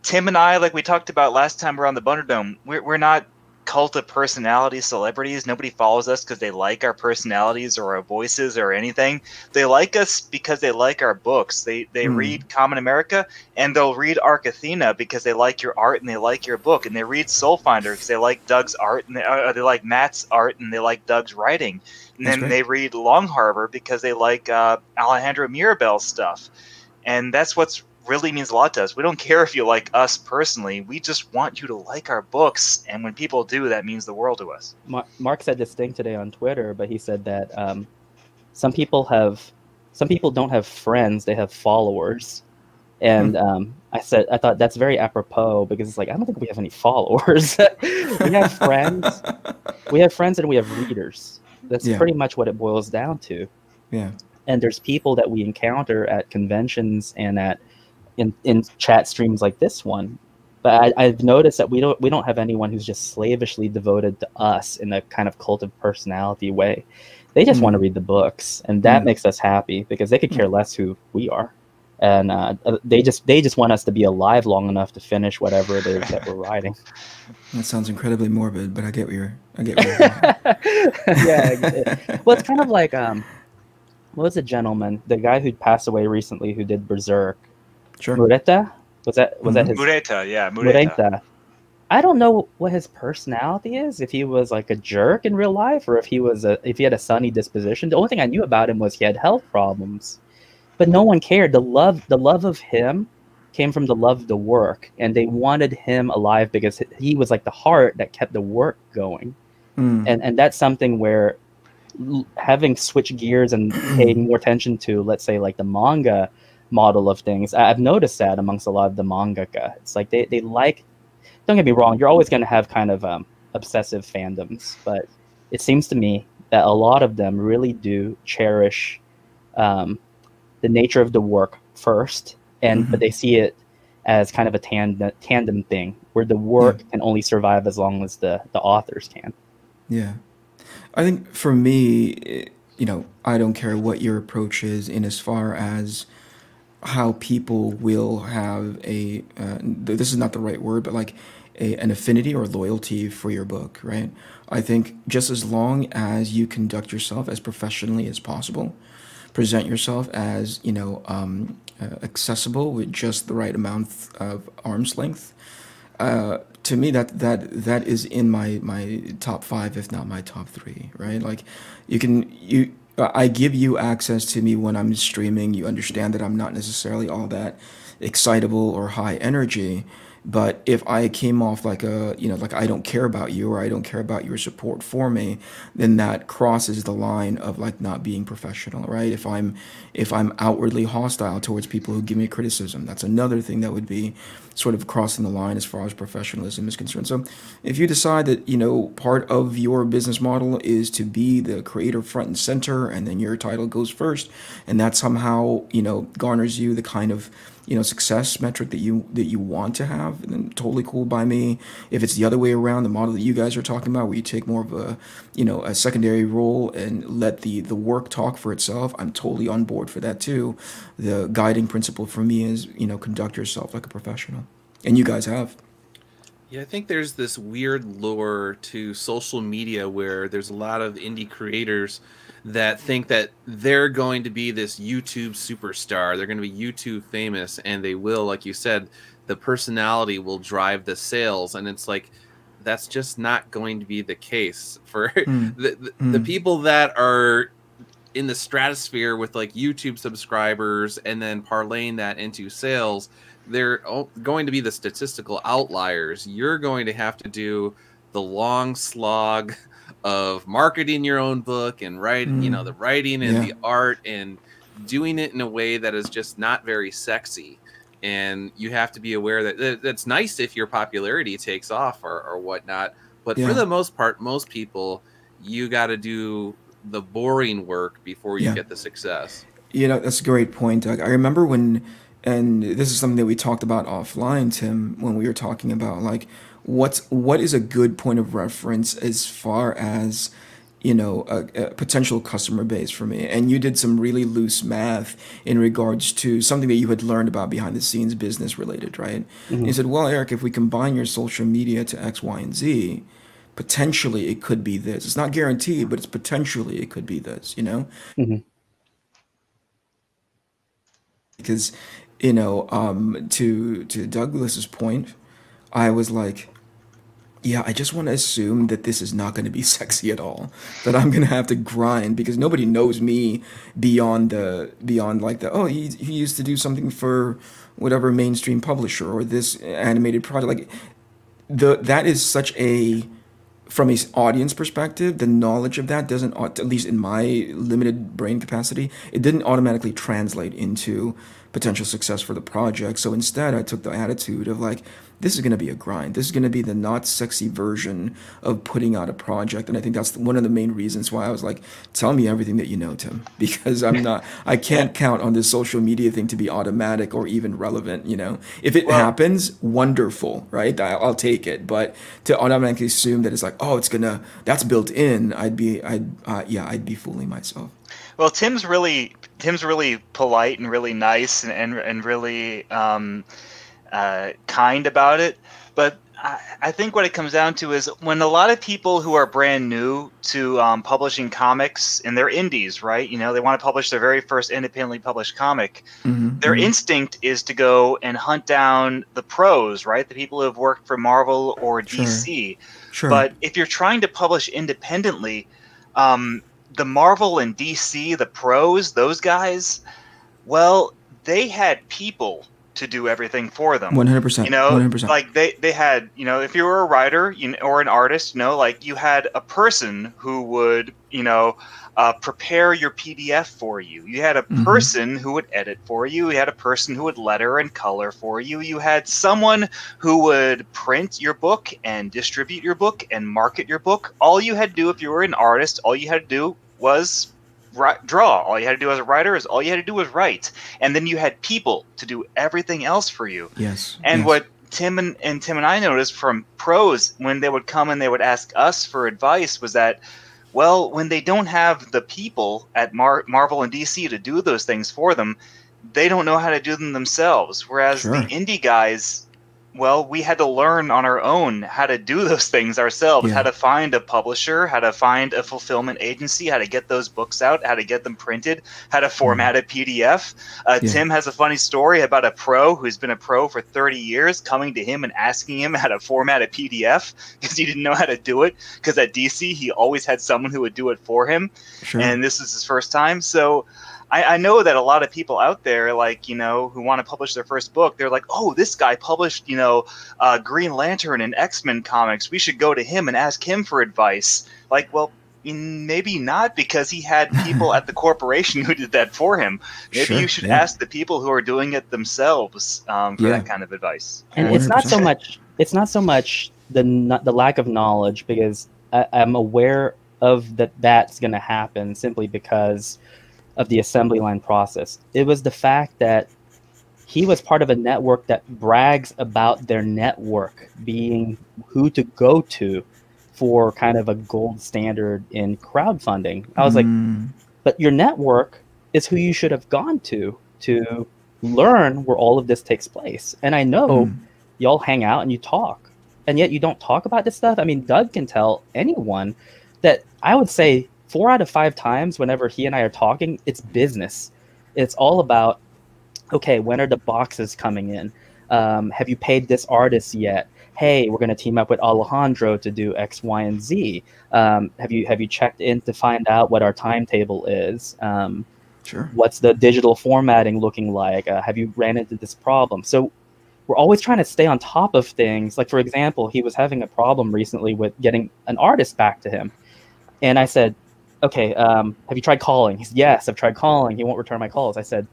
Tim and I, like we talked about last time we were on the Bunderdome, we're not cult of personality celebrities. Nobody follows us because they like our personalities or our voices or anything. They like us because they like our books. They read Common America, and they'll read Arc Athena because they like your art and they like your book. And they read Soulfinder because they like Doug's art and they like Matt's art and they like Doug's writing. And then they read Long Harbor because they like Alejandro Mirabal's stuff. And that's what's really means a lot to us. We don't care if you like us personally. We just want you to like our books, and when people do, that means the world to us. Mark said this thing today on Twitter, but he said that some people don't have friends; they have followers. And I thought that's very apropos, because it's like, I don't think we have any followers. We have friends, and we have readers. That's pretty much what it boils down to. Yeah. And there's people that we encounter at conventions and in chat streams like this one, but I've noticed that we don't have anyone who's just slavishly devoted to us in a kind of cult of personality way. They just want to read the books, and that makes us happy, because they could care less who we are, and they just want us to be alive long enough to finish whatever it is that we're writing. That sounds incredibly morbid, but I get what you're yeah. Well, it's kind of like what was the gentleman, the guy who passed away recently, who did Berserk? Sure. Mureta? Was that his? Mureta, yeah, Mureta. I don't know what his personality is, if he was like a jerk in real life, or if he had a sunny disposition. The only thing I knew about him was he had health problems, but no one cared. The love of him came from the love of the work, and they wanted him alive because he was like the heart that kept the work going. And that's something where having switched gears and paying more attention to, let's say, like the manga model of things, I've noticed that amongst a lot of the mangaka. It's like they like, don't get me wrong, you're always going to have kind of obsessive fandoms, but it seems to me that a lot of them really do cherish the nature of the work first, but they see it as kind of a tandem thing, where the work can only survive as long as the authors can. Yeah. I think for me, I don't care what your approach is in as far as how people will have this is not the right word, but like an affinity or loyalty for your book, right? I think just as long as you conduct yourself as professionally as possible, present yourself as, accessible with just the right amount of arm's length, to me, that is in my top 5, if not my top 3, right? Like I give you access to me when I'm streaming. You understand that I'm not necessarily all that excitable or high energy. But if I came off like like I don't care about you, or I don't care about your support for me, then that crosses the line of like not being professional, right? If I'm outwardly hostile towards people who give me criticism, that's another thing that would be sort of crossing the line as far as professionalism is concerned. So if you decide that, part of your business model is to be the creator front and center, and then your title goes first, and that somehow, garners you the kind of success metric that you want to have, and then totally cool by me. If it's the other way around, the model that you guys are talking about, where you take more of a secondary role and let the work talk for itself, I'm totally on board for that too. The guiding principle for me is, conduct yourself like a professional, and you guys have. Yeah, I think there's this weird lure to social media where there's a lot of indie creators that think that they're going to be this YouTube superstar. They're going to be YouTube famous, and they will, like you said, the personality will drive the sales. And it's like, that's just not going to be the case for the people that are in the stratosphere with like YouTube subscribers and then parlaying that into sales. They're going to be the statistical outliers. You're going to have to do the long slog of marketing your own book and writing, the writing and the art, and doing it in a way that is just not very sexy. And you have to be aware that that's nice if your popularity takes off or whatnot. But for the most part, most people, you got to do the boring work before you get the success. That's a great point, Doug. I remember when, and this is something that we talked about offline, Tim, when we were talking about like what is a good point of reference as far as a potential customer base for me. And you did some really loose math in regards to something that you had learned about behind the scenes business related, right? And you said, well, Eric, if we combine your social media to X, Y, and Z, potentially it could be this. It's not guaranteed, but it's potentially it could be this, you know? Mhm. Because, to Douglas's point, I was like, yeah, I just want to assume that this is not going to be sexy at all. That I'm going to have to grind because nobody knows me beyond like the, oh, he used to do something for whatever mainstream publisher or this animated project. Like that is such a, from a audience perspective, the knowledge of that doesn't, at least in my limited brain capacity, it didn't automatically translate into potential success for the project. So instead, I took the attitude of like, this is going to be a grind. This is going to be the not sexy version of putting out a project. And I think that's one of the main reasons why I was like, tell me everything that you know, Tim, because I can't count on this social media thing to be automatic or even relevant, you know? If it happens, wonderful, right? I'll take it. But to automatically assume that it's like, oh, that's built in, I'd be fooling myself. Well, Tim's really polite and really nice and really kind about it. But I think what it comes down to is when a lot of people who are brand new to publishing comics and they're indies, right? You know, they want to publish their very first independently published comic. Their instinct is to go and hunt down the pros, right? The people who have worked for Marvel or DC. Sure. But if you're trying to publish independently, the Marvel and DC, the pros, those guys, well, they had people to do everything for them. 100%. You know, 100%. like they had, you know, if you were a writer or an artist, you know, like you had a person who would, prepare your PDF for you. You had a person who would edit for you. You had a person who would letter and color for you. You had someone who would print your book and distribute your book and market your book. All you had to do if you were an artist, all you had to do was draw. All you had to do as a writer is all you had to do was write. And then you had people to do everything else for you. Yes. And yes. what Tim and I noticed from pros when they would come and they would ask us for advice was that, well, when they don't have the people at Marvel and DC to do those things for them, they don't know how to do them themselves. Whereas the indie guys, well, we had to learn on our own how to do those things ourselves, how to find a publisher, how to find a fulfillment agency, how to get those books out, how to get them printed, how to format a PDF. Tim has a funny story about a pro who's been a pro for 30 years coming to him and asking him how to format a PDF because he didn't know how to do it, because at DC he always had someone who would do it for him. And this is his first time. So I know that a lot of people out there, like, you know, who want to publish their first book, they're like, oh, this guy published, Green Lantern and X-Men comics. We should go to him and ask him for advice. Like, well, maybe not, because he had people at the corporation who did that for him. Maybe you should ask the people who are doing it themselves for that kind of advice. And 100%. It's not so much the lack of knowledge, because I'm aware of that's going to happen simply because of the assembly line process. It was the fact that he was part of a network that brags about their network being who to go to for kind of a gold standard in crowdfunding. I was like, but your network is who you should have gone to learn where all of this takes place. And I know y'all hang out and you talk, and yet you don't talk about this stuff. I mean, Doug can tell anyone that, I would say 4 out of 5 times whenever he and I are talking, it's business. It's all about, okay, when are the boxes coming in? Have you paid this artist yet? Hey, we're going to team up with Alejandro to do X, Y, and Z. Have you checked in to find out what our timetable is? What's the digital formatting looking like? Have you ran into this problem? So we're always trying to stay on top of things. Like, for example, he was having a problem recently with getting an artist back to him. And I said, okay, have you tried calling? He said, yes, I've tried calling. He won't return my calls. I said,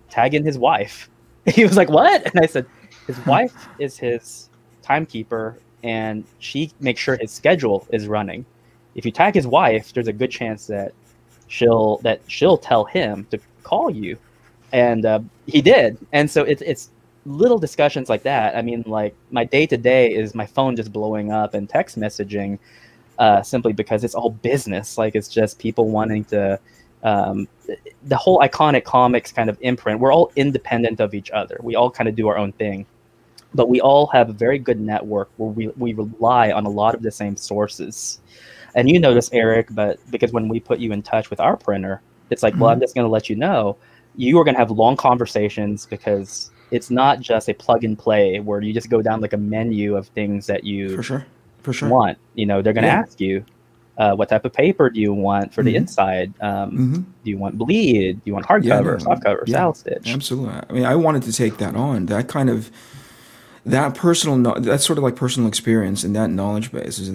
tag in his wife. He was like, what? And I said, his wife is his timekeeper, and she makes sure his schedule is running. If you tag his wife, there's a good chance that she'll tell him to call you. And he did. And so it's little discussions like that. I mean, like, my day-to-day is my phone just blowing up and text messaging, simply because it's all business. Like, it's just people wanting to, the whole Iconic Comics kind of imprint. We're all independent of each other. We all kind of do our own thing. but we all have a very good network where we rely on a lot of the same sources. And you notice, Eric, but because when we put you in touch with our printer, it's like, well, I'm just going to let you know, you are going to have long conversations because it's not just a plug and play where you just go down like a menu of things that you For sure. want. You know, they're going to ask you, what type of paper do you want for the inside? Do you want bleed? Do you want hardcover, softcover, salad stitch? Absolutely. I mean, I wanted to take that on. That kind of that's sort of like personal experience and that knowledge base is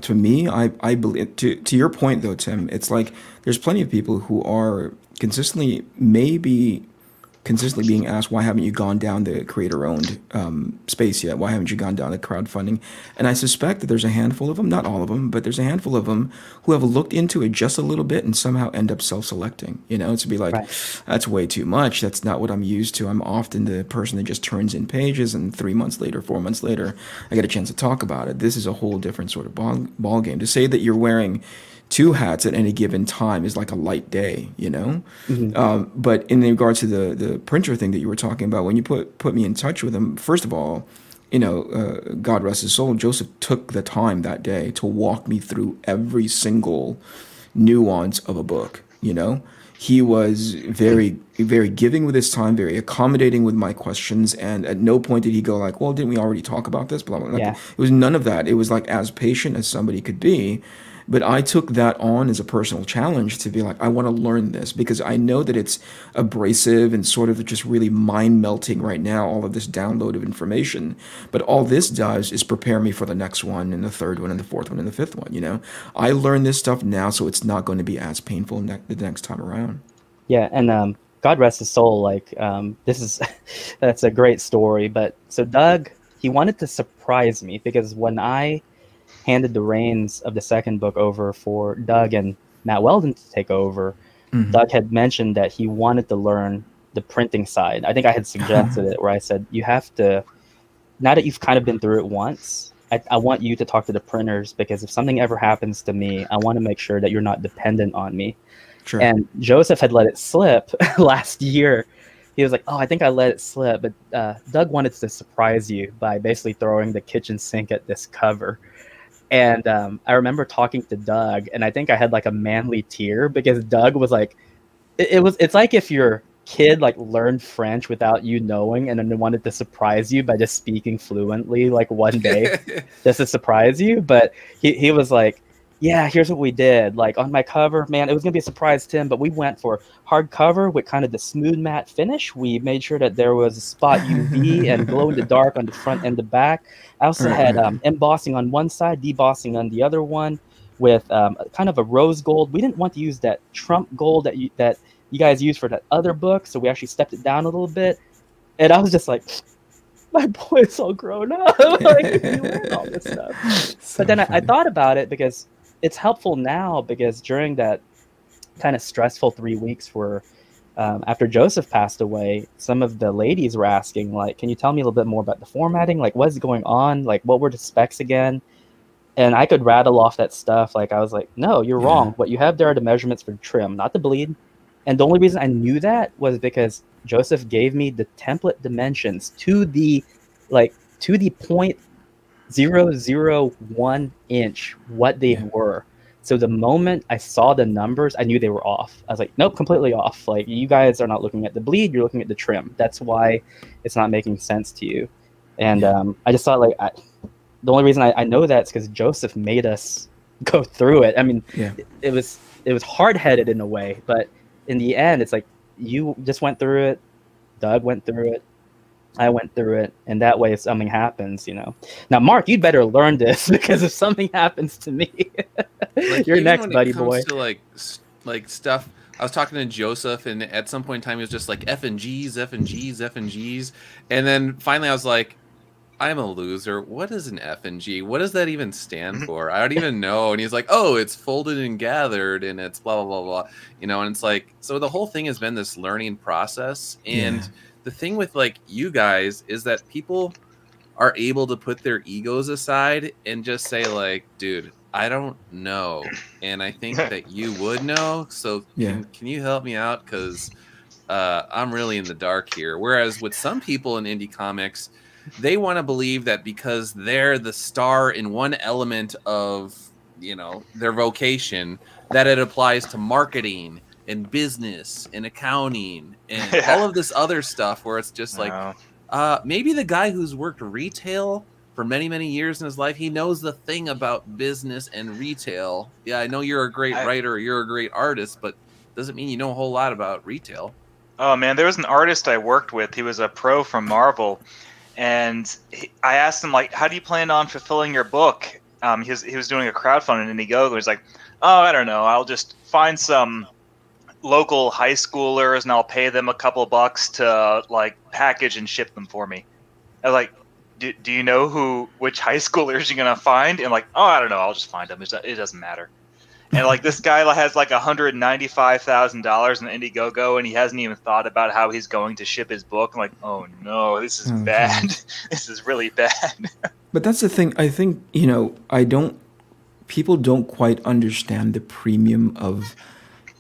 to me. I believe to your point though, Tim. It's like there's plenty of people who are consistently being asked, why haven't you gone down the creator-owned space yet? Why haven't you gone down the crowdfunding? And I suspect that there's a handful of them, not all of them, but there's a handful of them who have looked into it just a little bit and somehow end up self-selecting. You know, to be like, that's way too much. That's not what I'm used to. I'm often the person that just turns in pages and 3 months later, 4 months later, I get a chance to talk about it. This is a whole different sort of ball game. To say that you're wearing 2 hats at any given time is like a light day, you know? But in regards to the printer thing that you were talking about, when you put me in touch with him, first of all, you know, God rest his soul, Joseph took the time that day to walk me through every single nuance of a book, you know? He was very, very giving with his time, very accommodating with my questions, and at no point did he go like, well, didn't we already talk about this? Blah, blah, blah. It was none of that. It was like as patient as somebody could be. But I took that on as a personal challenge to be like, I want to learn this because I know that it's abrasive and sort of just really mind melting right now, all of this download of information. But all this does is prepare me for the next one and the third one and the fourth one and the fifth one, you know? I learn this stuff now, so it's not going to be as painful the next time around. Yeah, and God rest his soul, like, that's a great story. But so Doug, he wanted to surprise me because when I handed the reins of the second book over for Doug and Matt Weldon to take over, Doug had mentioned that he wanted to learn the printing side. I think I had suggested it where I said, you have to, now that you've kind of been through it once, I want you to talk to the printers because if something ever happens to me, I want to make sure that you're not dependent on me. Sure. And Joseph had let it slip last year. He was like, oh, I think I let it slip. But Doug wanted to surprise you by basically throwing the kitchen sink at this cover. And I remember talking to Doug, and I think I had like a manly tear because Doug was like, it's like if your kid like learned French without you knowing, and then they wanted to surprise you by just speaking fluently like one day just to surprise you. But he was like, yeah, here's what we did. Like on my cover, man, it was gonna be a surprise, Tim, but we went for hardcover with kind of the smooth matte finish. We made sure that there was a spot UV and glow in the dark on the front and the back. I also had embossing on one side, debossing on the other one, with kind of a rose gold. We didn't want to use that Trump gold that you guys used for that other book, so we actually stepped it down a little bit. And I was just like, my boy's all grown up. Like, you learn all this stuff. But then I thought about it because it's helpful now because during that kind of stressful 3 weeks where after Joseph passed away, some of the ladies were asking, like, can you tell me a little bit more about the formatting? Like, what is going on? Like, what were the specs again? And I could rattle off that stuff. Like, I was like, no, you're wrong. What you have there are the measurements for trim, not the bleed. And the only reason I knew that was because Joseph gave me the template dimensions to the 0.001 inch, what they were. So the moment I saw the numbers, I knew they were off. I was like, nope, completely off. Like, you guys are not looking at the bleed, you're looking at the trim. That's why it's not making sense to you. And I just thought, like, the only reason I know that is because Joseph made us go through it. I mean, it was hard-headed in a way, but in the end, it's like, you just went through it, Doug went through it, I went through it, and that way if something happens, you know. Now, Mark, you'd better learn this because if something happens to me, like, you're next, buddy boy. To like stuff, I was talking to Joseph, and at some point in time, he was just like F and G's, F and G's, F and G's, and then finally, I was like, I'm a loser. What is an F and G? What does that even stand for? I don't even know. And he's like, oh, it's folded and gathered, and it's blah blah blah blah. You know, and it's like, so the whole thing has been this learning process, and the thing with like you guys is that people are able to put their egos aside and just say like, dude, I don't know. And I think that you would know. So can you help me out? Because I'm really in the dark here. Whereas with some people in indie comics, they want to believe that because they're the star in one element of, you know, their vocation, that it applies to marketing and business and accounting and all of this other stuff where it's just like, maybe the guy who's worked retail for many, many years in his life, he knows the thing about business and retail. Yeah, I know you're a great writer, you're a great artist, but doesn't mean you know a whole lot about retail. Oh man, there was an artist I worked with. He was a pro from Marvel, and I asked him, like, how do you plan on fulfilling your book? He was doing a crowdfunding in Indiegogo. He's like, oh, I don't know. I'll just find some local high schoolers and I'll pay them a couple bucks to like package and ship them for me. I was like, do you know which high schoolers you're gonna find? And like, oh, I don't know. I'll just find them. It doesn't matter. And like this guy has like $195,000 in Indiegogo, and he hasn't even thought about how he's going to ship his book. I'm like, oh no, this is bad. This is really bad. But that's the thing. I think, you know, people don't quite understand the premium of.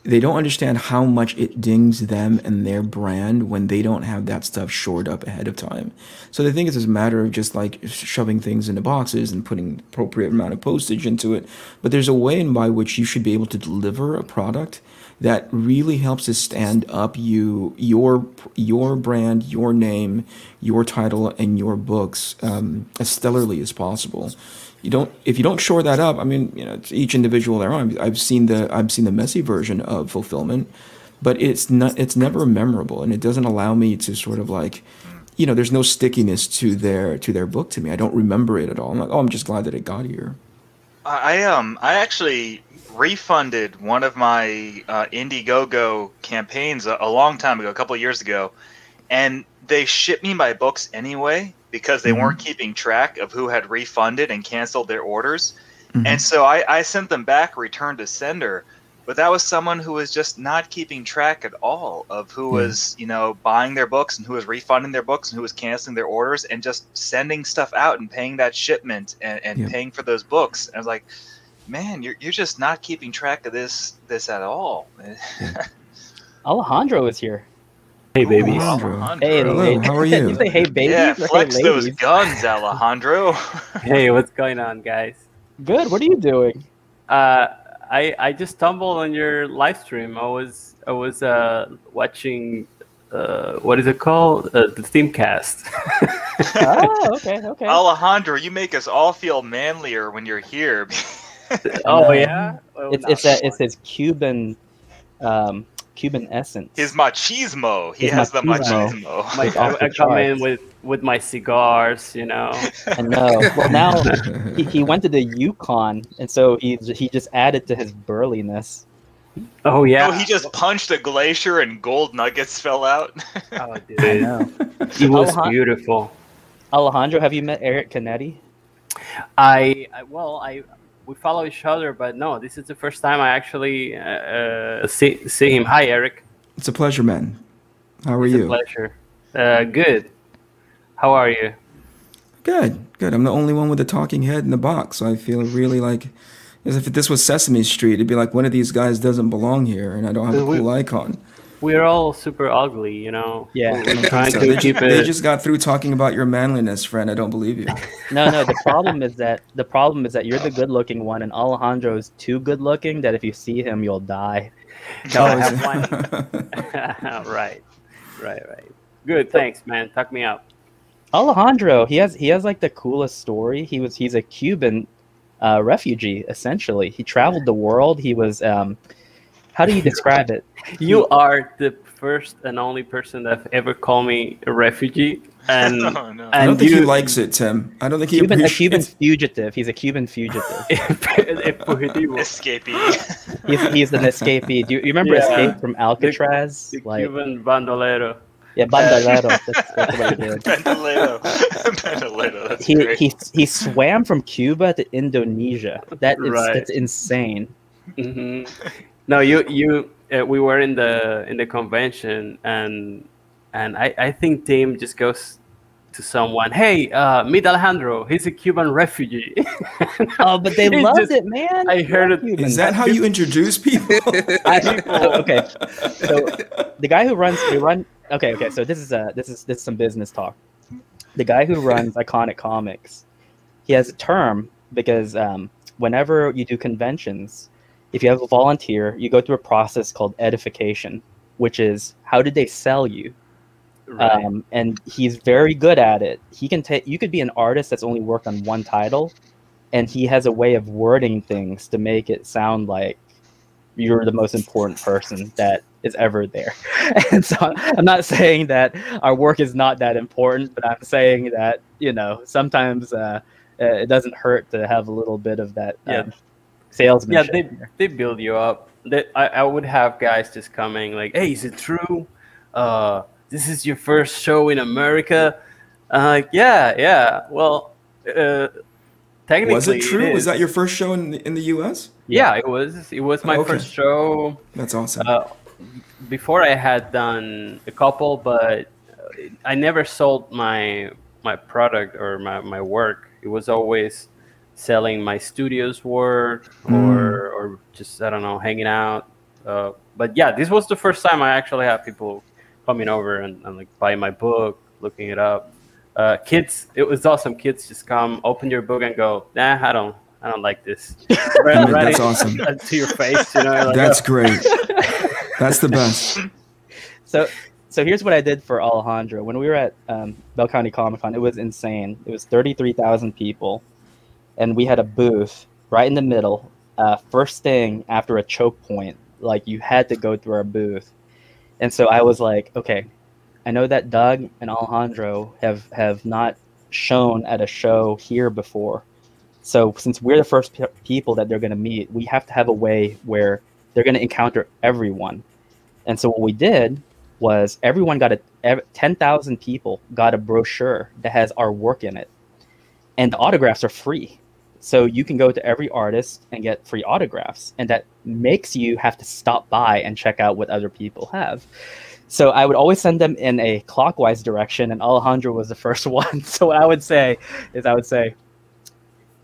They don't understand how much it dings them and their brand when they don't have that stuff shored up ahead of time. So they think it's a matter of just like shoving things into boxes and putting appropriate amount of postage into it. But there's a way in by which you should be able to deliver a product that really helps to stand up your brand, your name, your title, and your books as stellarly as possible. If you don't shore that up, I mean, you know, it's each individual their own. I've seen the messy version of fulfillment, but it's never memorable, and it doesn't allow me to sort of like, you know, there's no stickiness to their book to me. I don't remember it at all. I'm like, oh, I'm just glad that it got here. I actually refunded one of my Indiegogo campaigns a long time ago, a couple of years ago, and they shipped me my books anyway, because they weren't keeping track of who had refunded and canceled their orders. And so I sent them back, return to sender, but that was someone who was just not keeping track at all of who was, you know, buying their books and who was refunding their books and who was canceling their orders and just sending stuff out and paying that shipment and paying for those books. And I was like, man, you're just not keeping track of this at all. Alejandro is here. Hey, babies. Alejandro. Hey, hello. How are you? You say hey, babies? Yeah, or flex hey, those ladies? guns, Alejandro. Hey, what's going on, guys? Good. What are you doing? I just stumbled on your live stream. I was watching what is it called? The Steamcast. Oh, okay. Alejandro, you make us all feel manlier when you're here. Oh yeah. Well, It's his Cuban essence. His machismo. He His has the machismo. machismo. I come in with my cigars, you know. I know. Well, now he went to the Yukon, and so he just added to his burliness. Oh yeah. Oh, he just punched a glacier and gold nuggets fell out. Oh, I dude. know. He was beautiful. Alejandro, have you met Eric Canetti? We follow each other, but no, this is the first time I actually see him. Hi, Eric. It's a pleasure, man. How are It's you? a pleasure. Good. How are you? Good. I'm the only one with a talking head in the box, so I feel really like as if this was Sesame Street. It'd be like one of these guys doesn't belong here, and I don't have a cool icon. We're all super ugly, you know. Yeah. We're trying So to keep they it. just got through talking about your manliness, friend. I don't believe you. No. The problem is that you're the good-looking one, and Alejandro is too good-looking that if you see him, you'll die. No, I Oh, have is one. Right. Good, thanks, man. Tuck me up. Alejandro, he has like the coolest story. He's a Cuban refugee, essentially. He traveled the world. He was how do you describe it? You are the first and only person that ever called me a refugee, and Oh, no. I don't and think he you likes it, Tim. I don't think he A Cuban appreciates. fugitive. He's a Cuban fugitive. fugitivo. Escapee. He's an escapee. Do you remember Yeah. Escape from Alcatraz? The Cuban bandolero. Yeah, bandolero. That's what he did. Bandolero. That's great. He swam from Cuba to Indonesia. That's insane. Hmm. No, we were in the convention, and I think Tim just goes to someone, hey, meet Alejandro. He's a Cuban refugee. Oh, but they He loved just- it, man. I heard it. Cuban. Is that how you introduce people? Okay, so the guy who runs. Okay. So this is some business talk. the guy who runs Iconic Comics, he has a term because whenever you do conventions, if you have a volunteer, you go through a process called edification, which is how did they sell you? Right. And he's very good at it. He can take. You could be an artist that's only worked on one title, and he has a way of wording things to make it sound like you're the most important person that is ever there. And so I'm not saying that our work is not that important, but I'm saying that, you know, sometimes it doesn't hurt to have a little bit of that salesmanship. Yeah, they build you up. I would have guys just coming like, hey, is it true? This is your first show in America? Like, yeah. Well, technically, was it true? Was that your first show in the U.S.? Yeah, it was. It was my first show. That's awesome. Before I had done a couple, but I never sold my product or my work. It was always selling my studio's work or just, I don't know, hanging out. But yeah, this was the first time I actually had people coming over and like buying my book, looking it up. Kids, it was awesome. Kids just come, open your book and go, nah, I don't like this. That's awesome. To your face, you know. Like, that's great. That's the best. So here's what I did for Alejandro. When we were at Bell County Comic Con, it was insane. It was 33,000 people, and we had a booth right in the middle. First thing after a choke point, like you had to go through our booth. And so I was like, okay, I know that Doug and Alejandro have not shown at a show here before. So since we're the first people that they're going to meet, we have to have a way where they're going to encounter everyone. And so what we did was everyone got 10,000 people got a brochure that has our work in it. And the autographs are free. So you can go to every artist and get free autographs. And that makes you have to stop by and check out what other people have. So I would always send them in a clockwise direction, and Alejandro was the first one. So what I would say is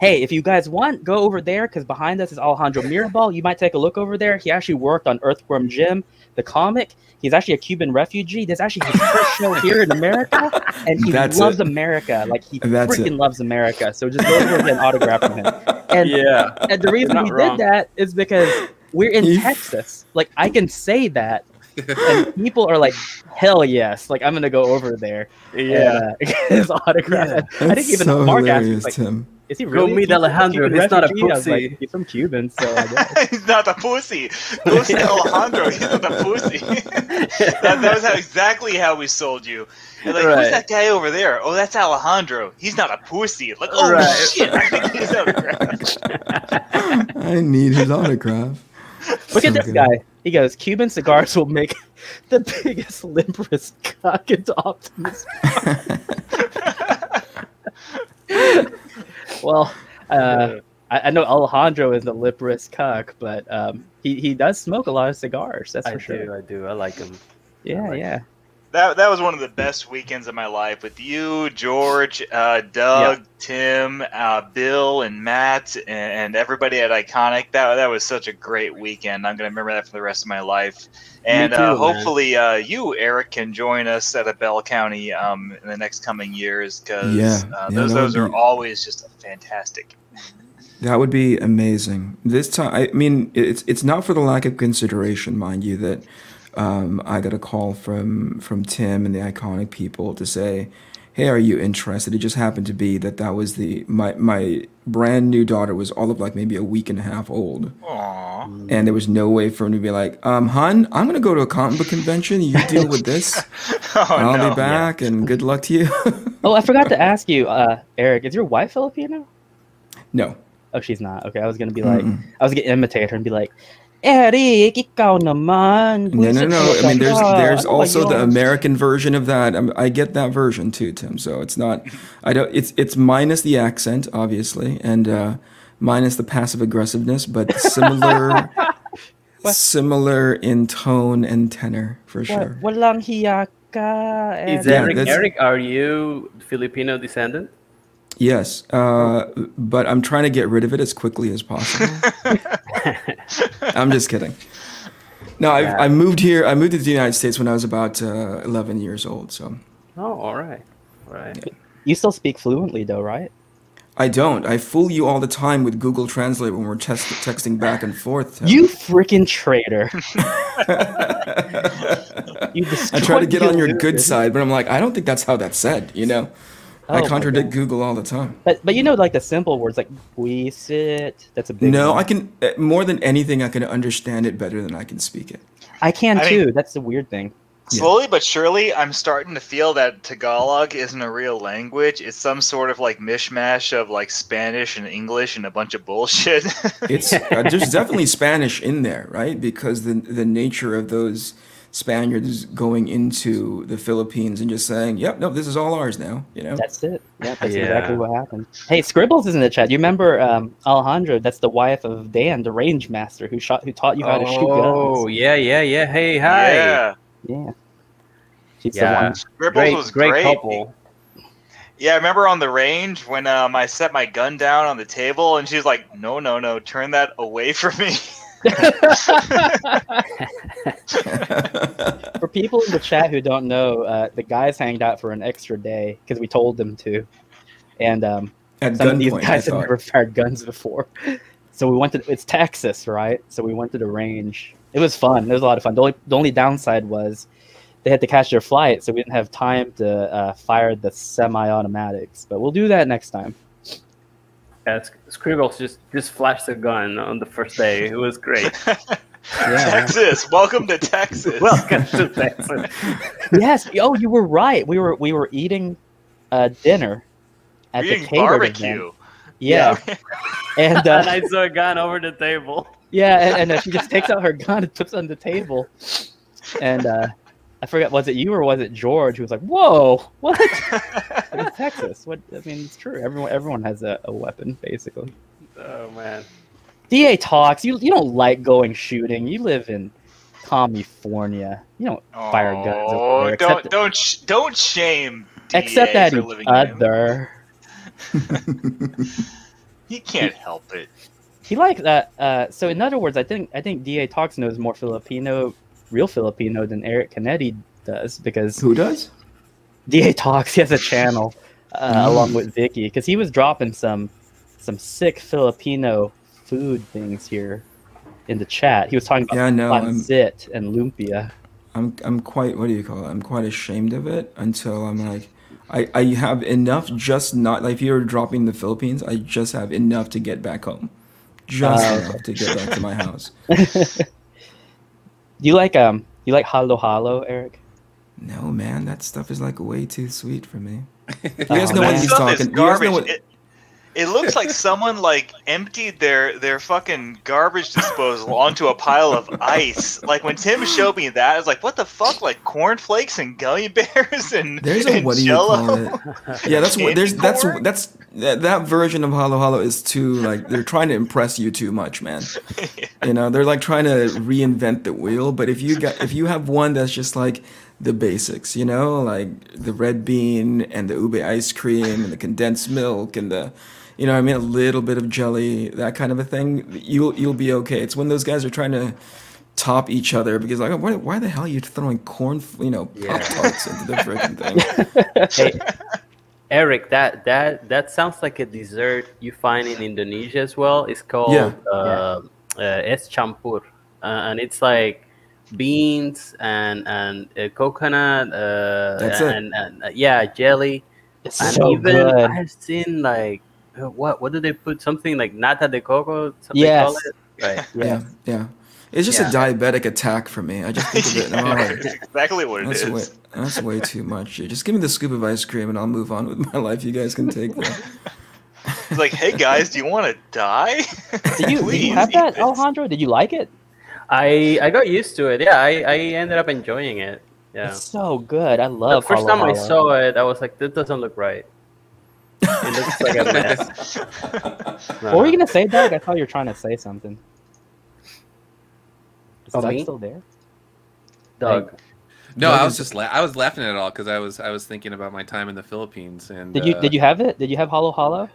hey, if you guys want, go over there, because behind us is Alejandro Mirabal. You might take a look over there. He actually worked on Earthworm Jim, the comic. He's actually a Cuban refugee. This is actually his first show here in America, and he loves America. Like, he freaking loves America. So just go over and get an autograph from him. And, and the reason we did that is because we're in Texas. Like, I can say that, and people are like, hell yes. Like, I'm going to go over there and get his autograph. Yeah, I think even so Mark asked me, like, Tim. Is he really? Go meet Alejandro. He's not a pussy. Like, he's from Cuban, so I guess. He's not a pussy. Go see Alejandro. He's not a pussy. that was exactly how we sold you. And like, who's that guy over there? Oh, that's Alejandro. He's not a pussy. Like, oh shit, I think he's autograph. I need his autograph. Look at this guy. He goes, Cuban cigars will make the biggest, limperest cock into Optimus. Well, I know Alejandro is the limperest cuck, but he does smoke a lot of cigars. That's for sure. I do. I like him. Yeah. That was one of the best weekends of my life with you, George, Doug, Tim, Bill, and Matt, and everybody at Iconic. That was such a great weekend. I'm gonna remember that for the rest of my life. And hopefully, you, Eric, can join us at a Bell County in the next coming years, because those are always just fantastic. That would be amazing. This time, I mean, it's not for the lack of consideration, mind you, that I got a call from Tim and the Iconic people to say, hey, are you interested? It just happened to be that was my brand new daughter was all of like maybe a week and a half old. Aww. And there was no way for him to be like, hon, I'm going to go to a comic book convention. You deal with this. I'll be back, and good luck to you. Oh, I forgot to ask you, Eric, is your wife Filipino? No. Oh, she's not. Okay, I was going to be like, I was going to imitate her and be like, Eric, ikaw naman. No. I mean, there's also the American version of that. I get that version too, Tim. So it's not. It's minus the accent, obviously, and minus the passive aggressiveness, but similar in tone and tenor for sure. Walang hiya ka. Is Eric? Are you Filipino descendant? Yes, but I'm trying to get rid of it as quickly as possible. I'm just kidding. No, I moved here. I moved to the United States when I was about 11 years old. So. Oh, all right. You You still speak fluently though, right? I don't. I fool you all the time with Google Translate when we're texting back and forth. Tim. You freaking traitor! You I try to get on your destroyed good Google. side, but I'm like, I don't think that's how that's said. You know, I Oh my contradict God. Google all the time. But you know, like the simple words like we sit. That's a big No, one. I can more than anything, I can understand it better than I can speak it. I can I too. mean- That's the weird thing. Slowly but surely, I'm starting to feel that Tagalog isn't a real language. It's some sort of like mishmash of like Spanish and English and a bunch of bullshit. It's there's definitely Spanish in there, right? Because the nature of those Spaniards going into the Philippines and just saying, "Yep, no, this is all ours now." You know, That's it. Yeah, that's Yeah. exactly what happened. Hey, Scribbles is in the chat. You remember Alejandro? That's the wife of Dan, the range master, who taught you how to shoot Oh, guns. yeah, yeah, yeah. Hey, hi. Yeah. Yeah. She's Yeah. the one. Scribbles was Great couple. Yeah, I remember on the range when I set my gun down on the table and she was like, no, turn that away from me. For people in the chat who don't know, the guys hanged out for an extra day because we told them to, and at some of these gunpoint, I guys have thought. never fired guns before. So we went to it's Texas, right? So we went to the range. It was fun. It was a lot of fun. The only downside was they had to catch their flight, so we didn't have time to fire the semi-automatics. But we'll do that next time. Yeah, Scribbles just flashed a gun on the first day. It was great. Texas, welcome to Texas. Welcome to Texas. Yes. Oh, you were right. We were eating dinner at We're the eating catered barbecue. event. Yeah. And And I saw a gun over the table. yeah, and she just takes out her gun and puts it on the table. And I forgot, was it you or was it George who was like, "Whoa, what?" It's Texas. What? I mean, it's true. Everyone has a weapon, basically. Oh man. DA talks. You don't like going shooting. You live in California. You don't fire guns over there. Don't shame. Except DA at for each living in- other. He can't help it. He likes that. So in other words, I think DA Talks knows more real Filipino than Eric Canetti does, because Who does? DA Talks. He has a channel along with Vicky, because he was dropping some sick Filipino food things here in the chat. He was talking about Yeah, no, pancit and lumpia. I'm quite, what do you call it? I'm quite ashamed of it until I'm like, I have enough, just not like if you're dropping the Philippines, I just have enough to get back home, just enough to get back to my house. You like halo halo, Eric? No, man, that stuff is like way too sweet for me. You Oh, guys know man. what he's Stuff is talking. You guys know garbage. what? It looks like someone like emptied their fucking garbage disposal onto a pile of ice. Like when Tim showed me that, I was like, "What the fuck?" Like cornflakes and gummy bears and There's a and what do you Jell-O? call it? Yeah, that's what there's. Candy corn? That version of Halo Halo is too like they're trying to impress you too much, man. You know, they're like trying to reinvent the wheel. But if you have one that's just like the basics, you know, like the red bean and the ube ice cream and the condensed milk and the, you know, what I mean, a little bit of jelly, that kind of a thing, you'll be okay. It's when those guys are trying to top each other because like, why the hell are you throwing corn, you know, Pop Tarts into the freaking thing? Hey, Eric, that sounds like a dessert you find in Indonesia as well. It's called es campur, and it's like beans and coconut, That's it. and yeah, jelly. It's And so even good. I've seen like what do they put, something like nata de coco? Something Yes. call it? Right. Yeah, yeah. It's just a diabetic attack for me. I just think of it and I'm all right. That's exactly what it is. That's way too much. Just give me the scoop of ice cream and I'll move on with my life. You guys can take that. It's like, hey guys, do you want to die? Did you Please have eat that, this. Alejandro? Did you like it? I got used to it. Yeah, I ended up enjoying it. Yeah. It's so good. I The love. first halo time I halo. saw it, I was like, "This doesn't look right. It looks like a mess." What were you gonna say, Doug? I thought you were trying to say something. Is Oh, Doug me? still there? Doug. No, Doug I is- was just I was laughing at it all because I was thinking about my time in the Philippines, and Did you have it? Did you have halo halo?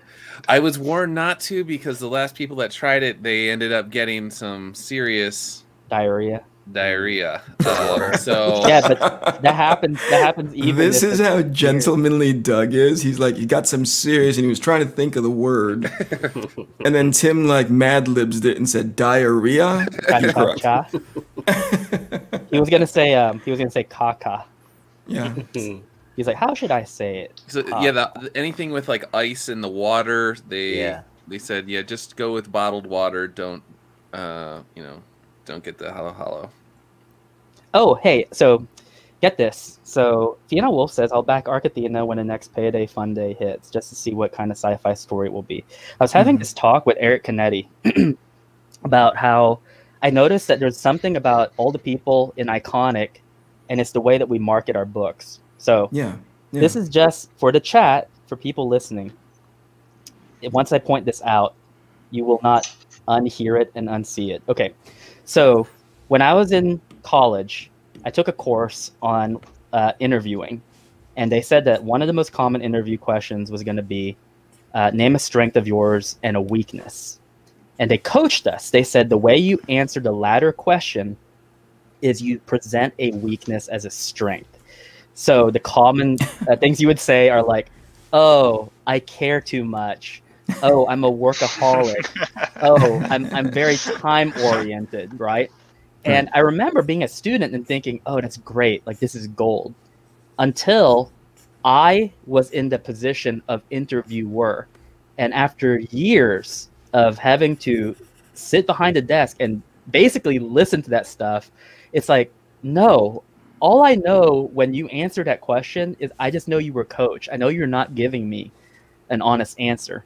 I was warned not to because the last people that tried it, they ended up getting some serious Diarrhea. diarrhea. So Yeah, but that happens. That happens even. This if is it's how weird. gentlemanly Doug is. He's like, he got some serious, and he was trying to think of the word, and then Tim like Mad Libs it and said diarrhea. Cha-cha-cha. He was gonna say caca. Yeah. He's like, how should I say it? So yeah, anything with like ice in the water, they said just go with bottled water. Don't don't get the hollow. Oh, hey, so get this. So Fiona Wolf says, I'll back Arc Athena when the next Payday Fun Day hits, just to see what kind of sci-fi story it will be. I was having this talk with Eric Canetti about how I noticed that there's something about all the people in Iconic, and it's the way that we market our books. So this is just for the chat, for people listening. Once I point this out, you will not unhear it and unsee it. Okay, so when I was in college, I took a course on interviewing, and they said that one of the most common interview questions was going to be, name a strength of yours and a weakness. And they coached us. They said the way you answer the latter question is you present a weakness as a strength. So the common things you would say are like, oh, I care too much. Oh, I'm a workaholic. Oh, I'm very time oriented, right? And I remember being a student and thinking, oh, that's great. Like, this is gold. Until I was in the position of interviewer. And after years of having to sit behind a desk and basically listen to that stuff, it's like, no, all I know when you answer that question is I just know you were coach. I know you're not giving me an honest answer.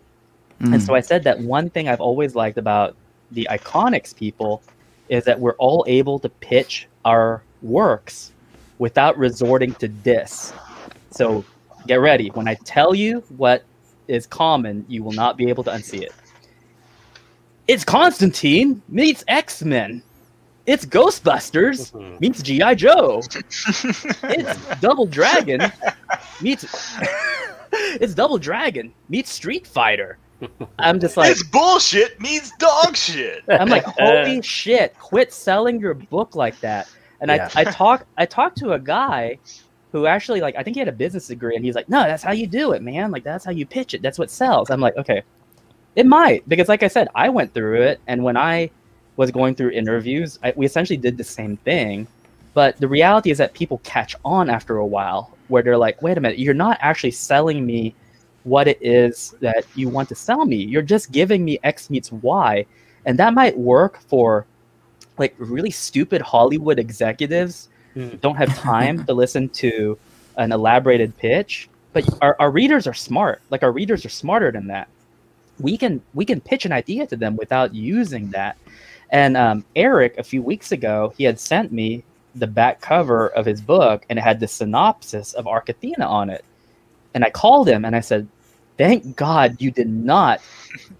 And so I said that one thing I've always liked about the Iconics people is that we're all able to pitch our works without resorting to diss. So get ready. When I tell you what is common, you will not be able to unsee it. It's Constantine meets X-Men. It's Ghostbusters meets G.I. Joe. It's Double Dragon meets... It's Double Dragon meets Street Fighter. I'm just like, this bullshit means dog shit. I'm like, holy shit! Quit selling your book like that. And I talked to a guy who actually, like, I think he had a business degree, and he's like, no, that's how you do it, man. Like, that's how you pitch it. That's what sells. I'm like, okay, it might, because like I said, I went through it, and when I was going through interviews, we essentially did the same thing. But the reality is that people catch on after a while, where they're like, wait a minute, you're not actually selling me what it is that you want to sell me. You're just giving me X meets Y. And that might work for like really stupid Hollywood executives who don't have time to listen to an elaborated pitch. But our readers are smart. Like, our readers are smarter than that. We can pitch an idea to them without using that. And Eric, a few weeks ago, he had sent me the back cover of his book, and it had the synopsis of Arc Athena on it. And I called him and I said, thank God you did not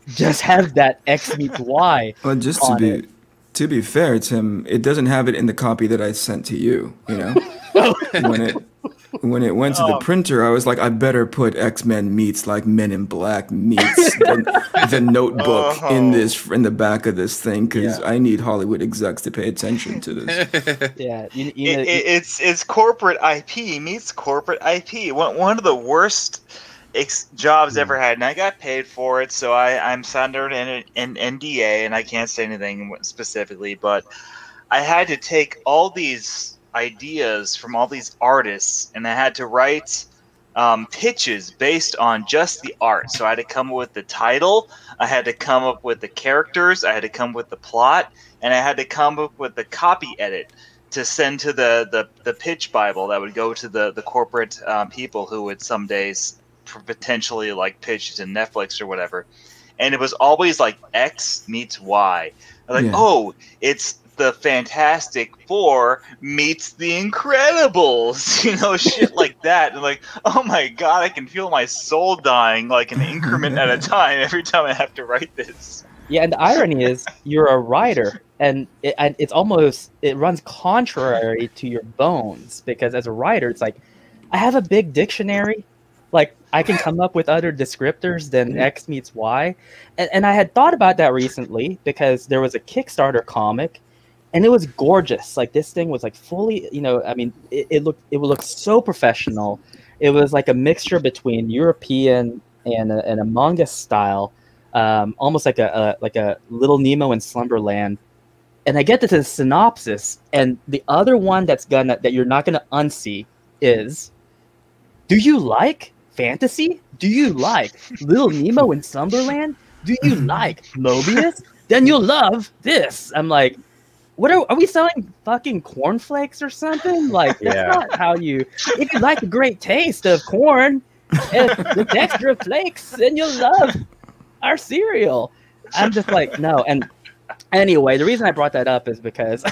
just have that X meets Y. Well, just to be fair, Tim, it doesn't have it in the copy that I sent to you, you know? When it went to the printer, I was like, I better put X-Men meets like Men in Black meets the notebook in the back of this thing, because I need Hollywood execs to pay attention to this. Yeah, it's corporate IP meets corporate IP. One of the worst jobs ever had, and I got paid for it, so I'm under an NDA, and I can't say anything specifically, but I had to take all these ideas from all these artists, and I had to write pitches based on just the art. So I had to come up with the title, I had to come up with the characters, I had to come up with the plot, and I had to come up with the copy edit to send to the pitch Bible that would go to the corporate people who would some days potentially like pitch to Netflix or whatever. And it was always like X meets Y. Like, oh, it's the Fantastic Four meets the Incredibles, you know, shit like that. And like, oh my God, I can feel my soul dying like an increment at a time every time I have to write this. Yeah, and the irony is you're a writer, and it runs contrary to your bones, because as a writer, it's like, I have a big dictionary. Like, I can come up with other descriptors than X meets Y. And I had thought about that recently, because there was a Kickstarter comic and it was gorgeous. Like this thing was like fully, you know, I mean, it would look so professional. It was like a mixture between European and a manga style, almost like a Little Nemo in Slumberland. And I get to the synopsis, and the other one that you're not gonna unsee is, do you like fantasy? Do you like Little Nemo in Slumberland? Do you like Mobius? Then you'll love this. I'm like, what are we selling fucking cornflakes or something? Like, that's not how you. If you like the great taste of corn and the texture of flakes, then you'll love our cereal. I'm just like, no. And anyway, the reason I brought that up is because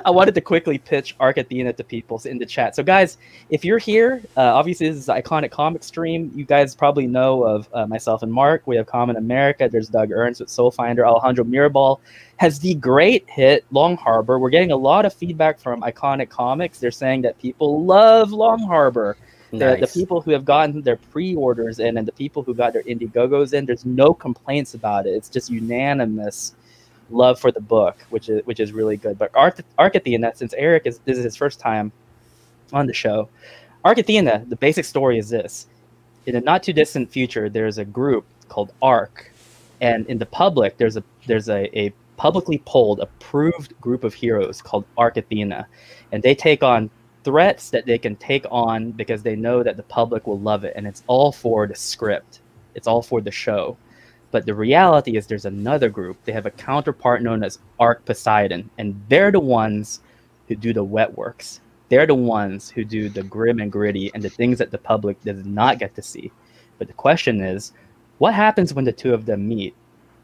I wanted to quickly pitch Arc Athena to people in the chat. So, guys, if you're here, obviously this is an Iconic Comic stream. You guys probably know of myself and Mark. We have Kamen America. There's Doug Ernst with Soulfinder. Alejandro Mirabal has the great hit Long Harbor. We're getting a lot of feedback from Iconic Comics. They're saying that people love Long Harbor. Nice. The people who have gotten their pre-orders in and the people who got their Indiegogos in, there's no complaints about it. It's just unanimous love for the book, which is really good. But Arc Athena, since Eric this is his first time on the show, Arc Athena, the basic story is this: in a not too distant future, there's a group called Arc, and in the public, there's a publicly polled, approved group of heroes called Arc Athena, and they take on threats that they can take on because they know that the public will love it, and it's all for the script, it's all for the show. But the reality is there's another group. They have a counterpart known as Arc Poseidon, and they're the ones who do the wet works. They're the ones who do the grim and gritty and the things that the public does not get to see. But the question is, what happens when the two of them meet?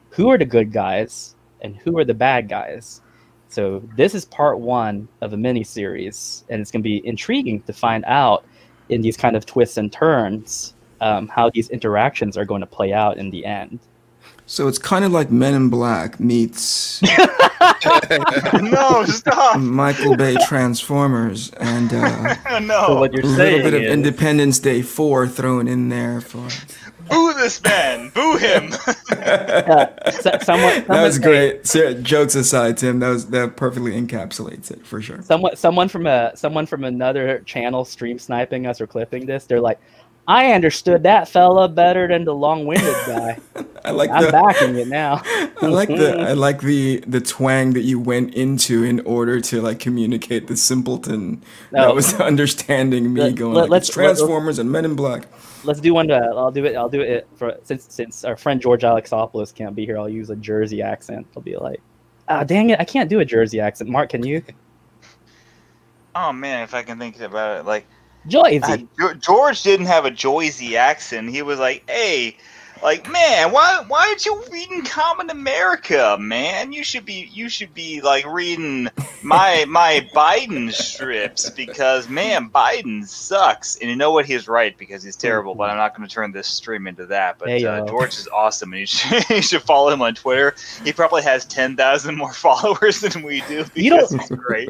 Who are the good guys and who are the bad guys? So this is part one of a mini-series, and it's going to be intriguing to find out in these kind of twists and turns how these interactions are going to play out in the end. So it's kind of like Men in Black meets No, stop. Michael Bay Transformers, and No. So what you're a little saying bit of is, Independence Day 4 thrown in there for. Boo this man. Boo him. That was great. Jokes aside, Tim, that perfectly encapsulates it for sure. Someone from another channel stream sniping us or clipping this. They're like, I understood that fella better than the long-winded guy. I'm backing it now. I like the twang that you went into in order to like communicate the simpleton that was understanding me it's Transformers and Men in Black. Let's do one. I'll do it for since our friend George Alexopoulos can't be here. I'll use a Jersey accent. I'll be like, dang it, I can't do a Jersey accent. Mark, can you? Oh man, if I can think about it, like Joyzy. George didn't have a Joyzy accent. He was like, hey, like, man, why aren't you reading Kamen America, man? You should be like reading my Biden strips because man, Biden sucks. And you know what? He's right because he's terrible. But I'm not going to turn this stream into that. But George is awesome, and you should follow him on Twitter. He probably has 10,000 more followers than we do because he's great.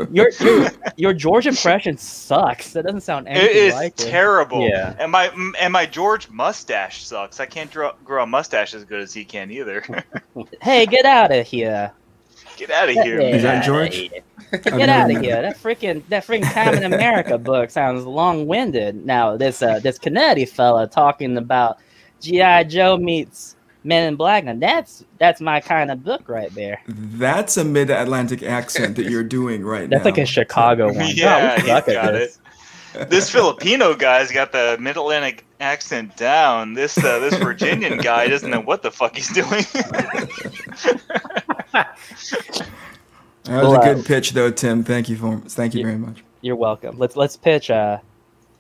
Your George impression sucks. That doesn't sound anything like it. It is terrible. Yeah. And my George mustache sucks. I can't grow a mustache as good as he can either. Hey, get out of here! Get out of here! Is that George? Get out of here! That freaking Kamen America book sounds long-winded. Now this Kennedy fella talking about G.I. Joe meets Men in Black, and that's my kind of book right there. That's a mid-Atlantic accent that you're doing right now. That's like a Chicago one. Yeah, we suck he's at got this. it. This Filipino guy's got the Mid-Atlantic accent down. This Virginian guy doesn't know what the fuck he's doing. That was a good pitch, though, Tim. Thank you very much. You're welcome. Let's pitch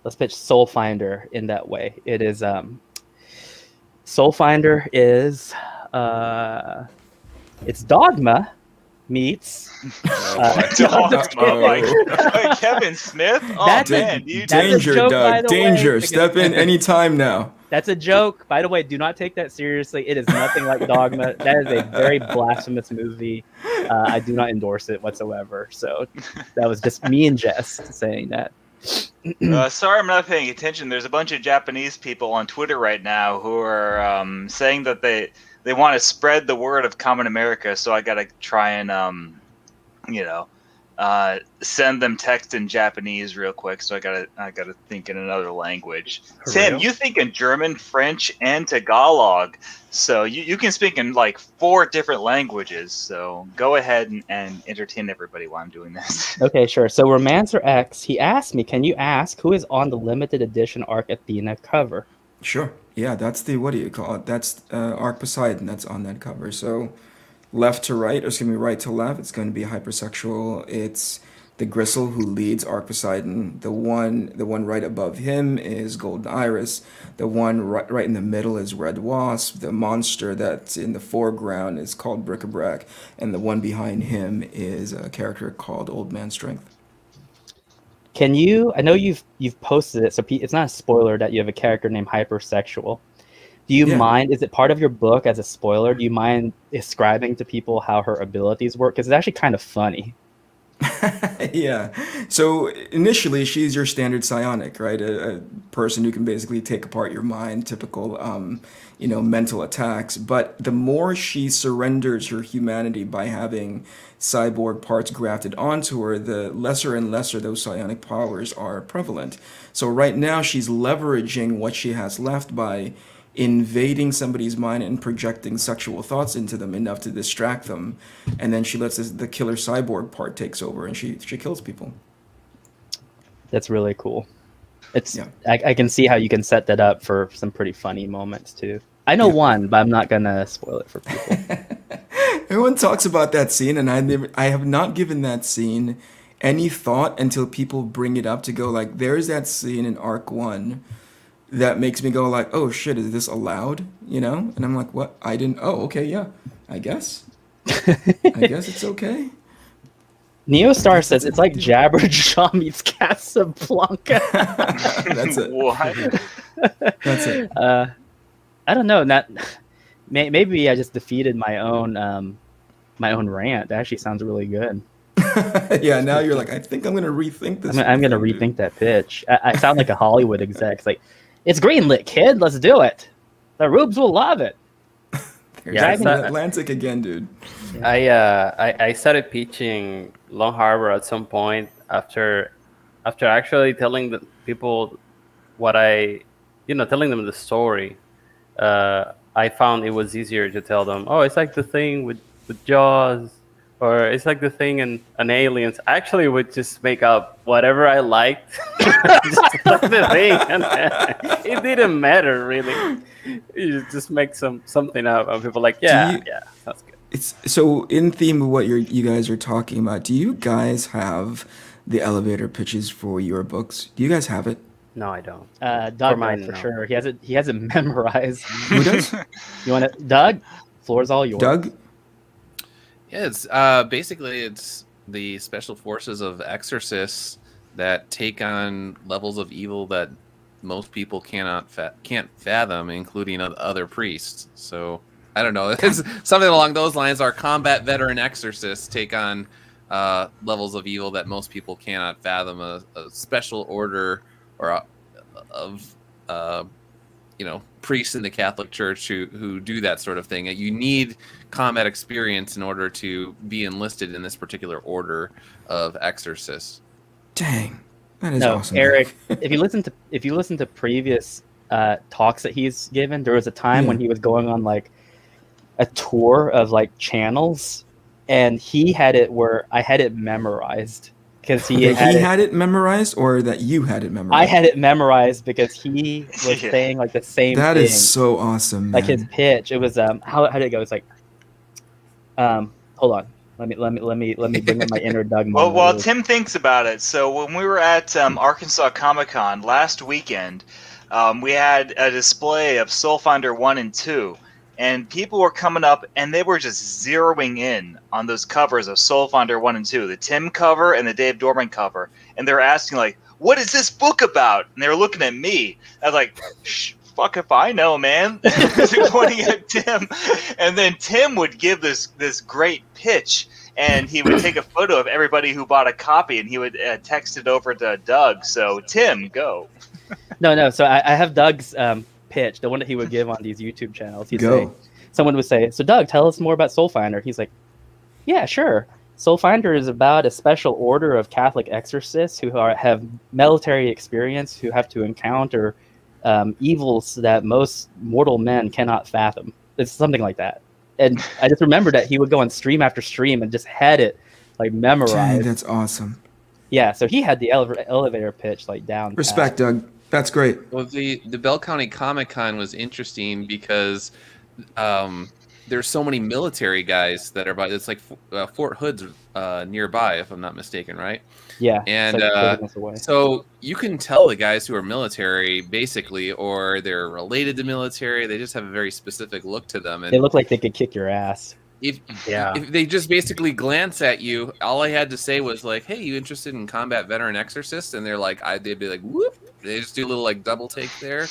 Soulfinder in that way. It is Soulfinder is it's Dogma meets Dogma, Kevin Smith. Oh man, danger, Doug! Danger! Step in anytime now. That's a joke. By the way, do not take that seriously. It is nothing like Dogma. That is a very blasphemous movie. I do not endorse it whatsoever. So that was just me and Jess saying that. Sorry, I'm not paying attention. There's a bunch of Japanese people on Twitter right now who are saying that they want to spread the word of Kamen America. So I gotta try and you know, send them text in Japanese real quick. So I gotta think in another language. For Tim, real? you think in German, French, and Tagalog. So you can speak in like 4 different languages. So go ahead and entertain everybody while I'm doing this. Okay, sure. So Romancer X, he asked me, can you ask who is on the limited edition Arc Athena cover? Sure. Yeah, that's the, what do you call it? That's Arc Poseidon that's on that cover. So left to right, or excuse me, right to left, it's going to be hypersexual. It's the Gristle who leads Arc Poseidon. The one right above him is Golden Iris. The one right in the middle is Red Wasp. The monster that's in the foreground is called Bric-a-Brac. And the one behind him is a character called Old Man Strength. Can you? I know you've posted it, so it's not a spoiler that you have a character named Hypersexual. Do you mind? Is it part of your book as a spoiler? Do you mind describing to people how her abilities work? Because it's actually kind of funny. Yeah. So initially, she's your standard psionic, right? A person who can basically take apart your mind, typical, mental attacks. But the more she surrenders her humanity by having cyborg parts grafted onto her, the lesser and lesser those psionic powers are prevalent. So right now, she's leveraging what she has left by invading somebody's mind and projecting sexual thoughts into them enough to distract them, and then she lets the killer cyborg part takes over and she kills people. That's really cool. I can see how you can set that up for some pretty funny moments too. I know one, but I'm not gonna spoil it for people. Everyone talks about that scene, and I have not given that scene any thought until people bring it up to go like, there's that scene in Arc 1 that makes me go like, oh shit, is this allowed? And I'm like, what? I didn't. Oh, okay, yeah, I guess. I guess it's okay. Neostar says it's like Jabberjaw meets Casablanca. That's it. What? That's it. I don't know. Maybe I just defeated my own rant. That actually sounds really good. Yeah, now you're like, I think I'm gonna rethink this. I'm gonna rethink that pitch. I sound like a Hollywood exec. It's like, it's greenlit, kid. Let's do it. The Rubes will love it. Yeah, it's Atlantic again, dude. I started pitching Long Harbor at some point after actually telling the people telling them the story. I found it was easier to tell them, oh, it's like the thing with Jaws, or it's like the thing in Aliens. I actually would just make up whatever I liked. Just like the thing. And it didn't matter, really. You just make something up, and people are like, yeah, that's good. It's so in theme of what you guys are talking about. Do you guys have the elevator pitches for your books? Do you guys have it? No, I don't. Doug does for sure. He has it memorized. Who does? You want it, Doug? Floor's all yours. Doug? Yeah, it's basically it's the special forces of exorcists that take on levels of evil that most people can't fathom, including other priests. So I don't know. It's something along those lines. Our combat veteran exorcists take on levels of evil that most people cannot fathom. A special order or of priests in the Catholic Church who do that sort of thing. You need combat experience in order to be enlisted in this particular order of exorcists. Dang, that is awesome. Eric, if you listen to previous talks that he's given, there was a time when he was going on like a tour of like channels, and he had it where I had it memorized. Because he had it memorized, or that you had it memorized? I had it memorized because he was saying like the same thing. That is so awesome, man. Like his pitch. It was how did it go? It's like hold on. Let me bring up my inner Doug moment. Well, while Tim thinks about it, so when we were at Arkansas Comic-Con last weekend, we had a display of Soulfinder 1 and 2. And people were coming up, and they were just zeroing in on those covers of Soulfinder 1 and 2, the Tim cover and the Dave Dorman cover. And they were asking, like, what is this book about? And they were looking at me. I was like, shh, fuck if I know, man. Pointing at Tim. And then Tim would give this great pitch, and he would take a photo of everybody who bought a copy, and he would text it over to Doug. So, Tim, go. No. So I have Doug's pitch, the one that he would give on these YouTube channels. Someone would say, so Doug, tell us more about Soulfinder. He's like, yeah, sure. Soulfinder is about a special order of Catholic exorcists who have military experience, who have to encounter evils that most mortal men cannot fathom. It's something like that. And I just remember that he would go on stream after stream and just had it like memorized. Dang, that's awesome. Yeah, so he had the elevator pitch like down. Respect, Doug. That's great. Well, the Bell County Comic Con was interesting because there's so many military guys that are by. It's like Fort Hood's nearby, if I'm not mistaken, right? Yeah. And so you can tell the guys who are military, basically, or they're related to military. They just have a very specific look to them. And they look like they could kick your ass. If they just basically glance at you, all I had to say was like, "Hey, you interested in combat veteran exorcist?" And they're like, they'd be like, "Whoop!" They just do a little like double take there,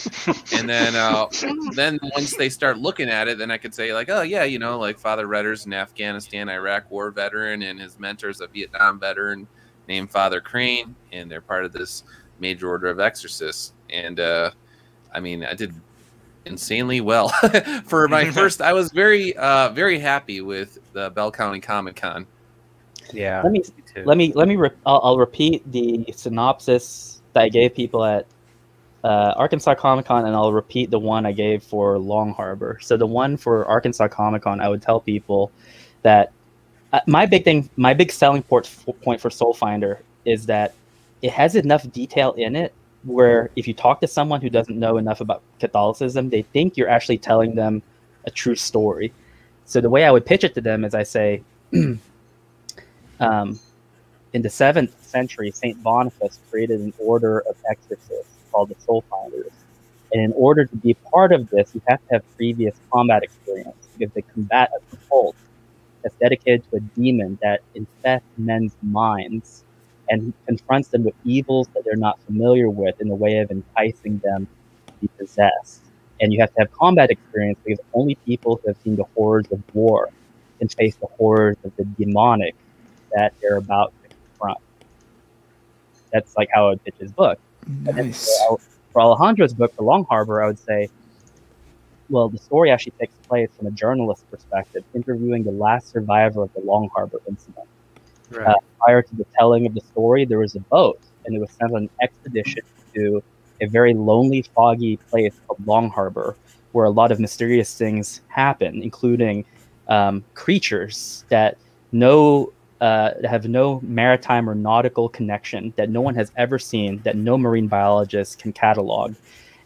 and then once they start looking at it, then I could say like, "Oh yeah, you know, like Father Redder's an Afghanistan, Iraq war veteran, and his mentor's a Vietnam veteran named Father Crane, and they're part of this major order of exorcists." And I mean, I did insanely well for my first. I was very happy with the Bell County Comic Con. Yeah. I'll repeat the synopsis that I gave people at Arkansas Comic Con, and I'll repeat the one I gave for Long Harbor. So the one for Arkansas Comic Con, I would tell people that my big selling point for Soulfinder is that it has enough detail in it where if you talk to someone who doesn't know enough about Catholicism, they think you're actually telling them a true story. So the way I would pitch it to them is I say, in the 7th century, St. Boniface created an order of exorcists called the Soulfinders. And in order to be part of this, you have to have previous combat experience because they combat a cult that's dedicated to a demon that infests men's minds and confronts them with evils that they're not familiar with in the way of enticing them to be possessed. And you have to have combat experience because only people who have seen the horrors of war can face the horrors of the demonic that they're about to confront. That's like how I would pitch his book. Nice. For Alejandro's book, The Long Harbor, I would say, well, the story actually takes place from a journalist's perspective, interviewing the last survivor of the Long Harbor incident. Right. Prior to the telling of the story, there was a boat, and it was sent on an expedition to a very lonely, foggy place called Long Harbor, where a lot of mysterious things happen, including creatures that have no maritime or nautical connection, that no one has ever seen, that no marine biologist can catalog,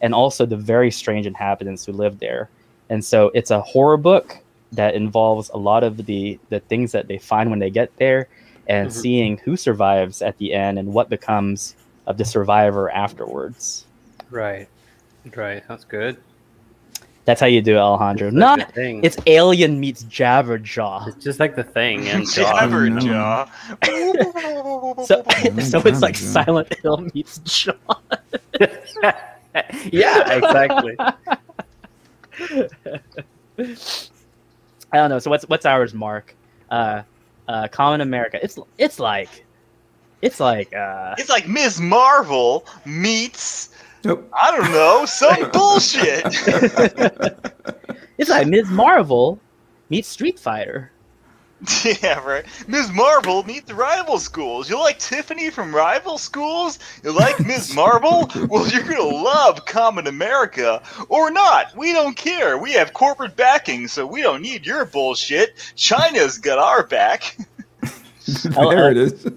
and also the very strange inhabitants who live there. And so it's a horror book that involves a lot of the things that they find when they get there, and seeing who survives at the end and what becomes of the survivor afterwards. Right. That's good. That's how you do it, Alejandro. It's Not like The Thing. it's Alien meets Jabberjaw. It's just like The Thing and Jabberjaw. So it's like Jabberjaw. Silent Hill meets Jaw. Yeah, exactly. I don't know. So what's ours, Mark? Common America. It's like It's like Ms. Marvel meets, Nope. I don't know, some bullshit. it's like Ms. Marvel meets Street Fighter. Yeah, right. Ms. Marvel meet the rival schools. You like Tiffany from rival schools? You like Ms. Marvel? Well, you're gonna love Common America. Or not. We don't care. We have corporate backing, so we don't need your bullshit. China's got our back. There it is.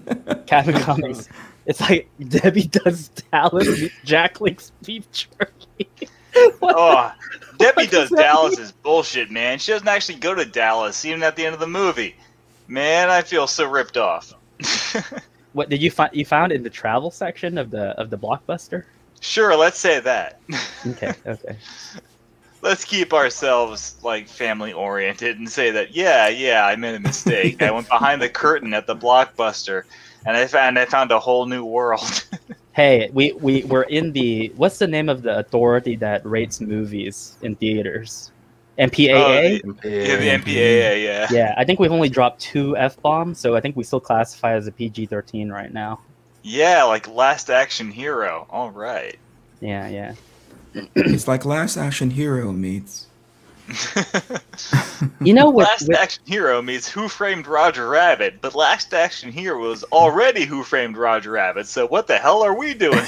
Captain Comics. It's like Debbie does Dallas meets Jack Link's beef jerky. Oh, Debbie does that Dallas is bullshit, man. She doesn't actually go to Dallas, even at the end of the movie. Man, I feel so ripped off. What did you find? You found in the travel section of the Blockbuster? Sure, let's say that. Okay. Let's keep ourselves like family oriented and say that yeah, I made a mistake. I went behind the curtain at the Blockbuster, and I found a whole new world. Hey, we're in the what's the name of the authority that rates movies in theaters? MPAA? Yeah, the MPAA, yeah. Yeah, I think we've only dropped 2 F-bombs, so I think we still classify as a PG-13 right now. Yeah, like Last Action Hero. All right. Yeah. It's like Last Action Hero meets You know what? Last Action Hero means Who Framed Roger Rabbit, but Last Action Hero was already Who Framed Roger Rabbit, so what the hell are we doing?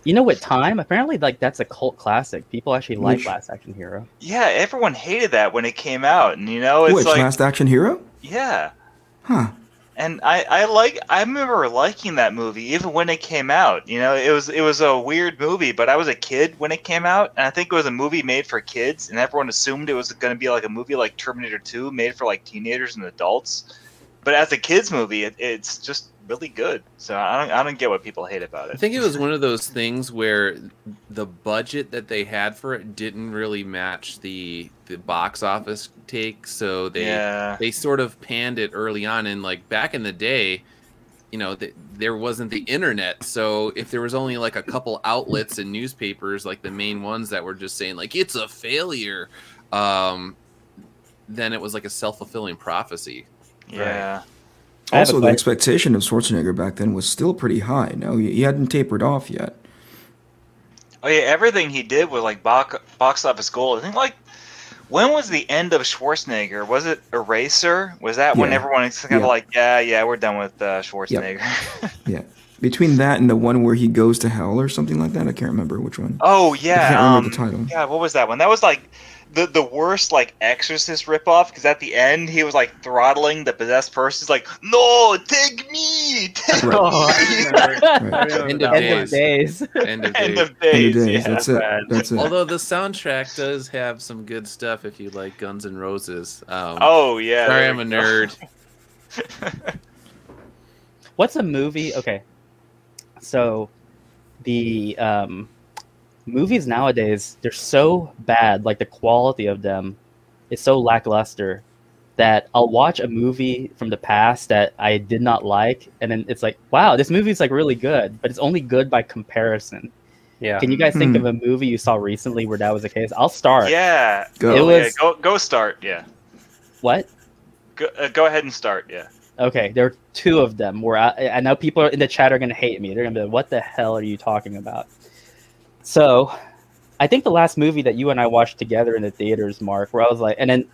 You know what? Time apparently like that's a cult classic. People actually like Which- Last Action Hero. Yeah, everyone hated that when it came out, and you know, it's Which, like, Last Action Hero? yeah. Huh. And I remember liking that movie even when it came out. You know, it was a weird movie, but I was a kid when it came out, and I think it was a movie made for kids, and everyone assumed it was going to be like a movie like Terminator 2, made for like teenagers and adults. But as a kids movie, it's just really good. So I don't get what people hate about I it. think it was one of those things where the budget that they had for it didn't really match the box office take, so they sort of panned it early on. And like back in the day, you know, there wasn't the internet, so if there was only like a couple outlets and newspapers, like the main ones that were just saying like it's a failure, then it was like a self-fulfilling prophecy. Yeah. I have a Also, the question. expectation of Schwarzenegger back then was still pretty high. No, he hadn't tapered off yet. Oh yeah, everything he did was like box office gold. I think like, when was the end of Schwarzenegger? Was it Eraser? Was that when Yeah. everyone was kind of Yeah. like, yeah, we're done with Schwarzenegger? Yeah. Between that and the one where he goes to hell or something like that, I can't remember which one. Oh I yeah, can't remember the title. yeah. What was that one? That was like the worst like Exorcist ripoff, because at the end he was like throttling the possessed person. He's like, no, take me, take Right. Oh, I me. remember. Right. I remember End that of End one. of days. End End of days. of End of days. days. Yeah. That's it. bad. That's it. Although the soundtrack does have some good stuff if you like Guns N' Roses. Oh yeah. Sorry, there I'm a we go. nerd. What's a movie? Okay, so the movies nowadays, they're so bad. Like the quality of them is so lackluster that I'll watch a movie from the past that I did not like, and then it's like, wow, this movie's like really good, but it's only good by comparison. Yeah. Can you guys think of a movie you saw recently where that was the case? I'll start. Yeah. Go. It was Yeah, go start. Yeah. what? Go ahead and start. Yeah. Okay, there are two of them where I know people in the chat are going to hate me. They're going to be like, what the hell are you talking about? So, I think the last movie that you and I watched together in the theaters, Mark, where I was like, and then,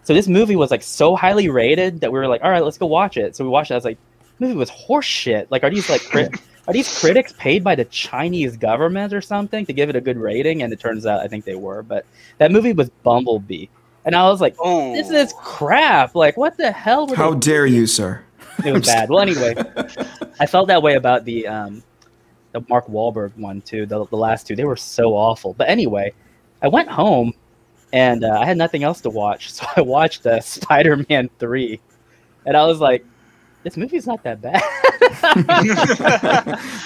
so this movie was like so highly rated that we were like, all right, let's go watch it. So we watched it. I was like, this movie was horse shit. Like, are these like, are these critics paid by the Chinese government or something to give it a good rating? And it turns out I think they were. But that movie was Bumblebee. And I was like, Oh. this is crap. Like, what the hell were How they dare you, sir? It was bad. Well, anyway, I felt that way about the Mark Wahlberg one too. The last two, they were so awful. But anyway, I went home and I had nothing else to watch, so I watched Spider-Man 3, and I was like, this movie's not that bad.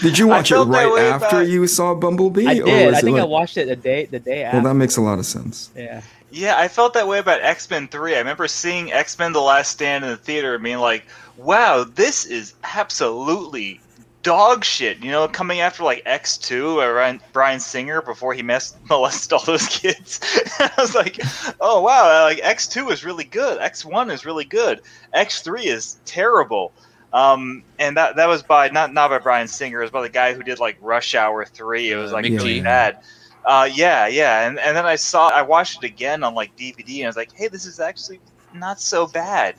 Did you watch it felt that right way after about- you saw Bumblebee? I or did. was I it think I like- watched it the day after. Well, that makes a lot of sense. Yeah. Yeah, I felt that way about X-Men 3. I remember seeing X-Men The Last Stand in the theater and being like, wow, this is absolutely dog shit. You know, coming after like X2, Bryan Singer, before he molested all those kids. I was like, oh wow, like X2 is really good. X1 is really good. X3 is terrible. And that was by not by Bryan Singer. It was by the guy who did like Rush Hour 3. It was like Mick really G. bad. Yeah. And then I watched it again on like DVD, and I was like, hey, this is actually not so bad.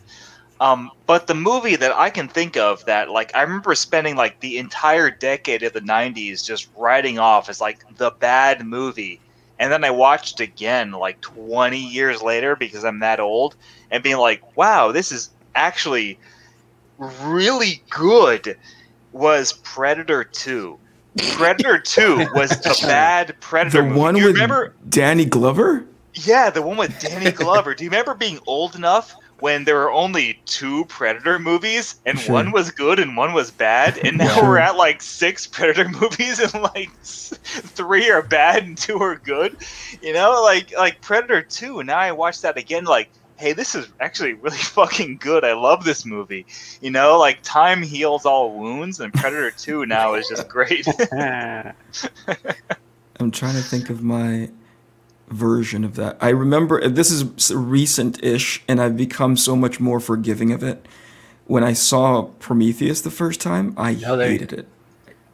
But the movie that I can think of that, like, I remember spending like the entire decade of the 90s just writing off as like the bad movie. And then I watched again like 20 years later because I'm that old, and being like, wow, this is actually really good, was Predator 2. Predator 2 was the bad Predator The movie. one Do you with remember? Danny Glover? Yeah, the one with Danny Glover. Do you remember being old enough when there were only 2 Predator movies and Sure. one was good and one was bad, and now Sure. we're at like 6 Predator movies and like 3 are bad and 2 are good? You know, like Predator 2. Now I watch that again, like, hey, this is actually really fucking good. I love this movie. You know, like, time heals all wounds, and Predator 2 now is just great. I'm trying to think of my version of that. I remember, this is recent-ish, and I've become so much more forgiving of it. When I saw Prometheus the first time, I Oh, there you- hated it.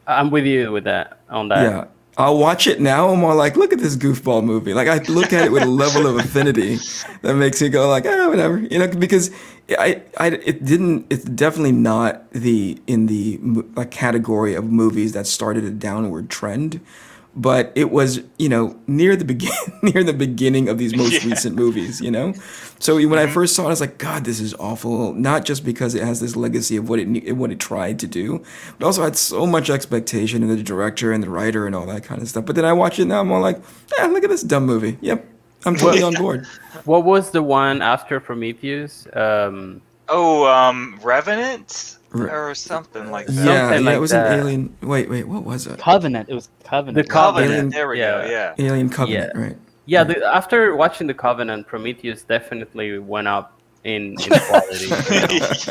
I'm with you with that. On that. Yeah, I'll watch it now. I'm more like, look at this goofball movie. Like I look at it with a level of affinity that makes me go like, whatever, because it's definitely not in the like category of movies that started a downward trend, but it was, near the beginning of these most recent movies, So when I first saw it, I was like, God, this is awful. Not just because it has this legacy of what it tried to do, but also had so much expectation in the director and the writer and all that kind of stuff. But then I watch it now, I'm more like, look at this dumb movie. Yep, I'm totally on board. What was the one after Prometheus? Revenant or something like that. Yeah, Something like it was that. an Alien. Wait, what was it? Covenant. It was Covenant. The Covenant. Alien- There we go. Yeah. Alien Covenant, right? Yeah, after watching the Covenant, Prometheus definitely went up in quality.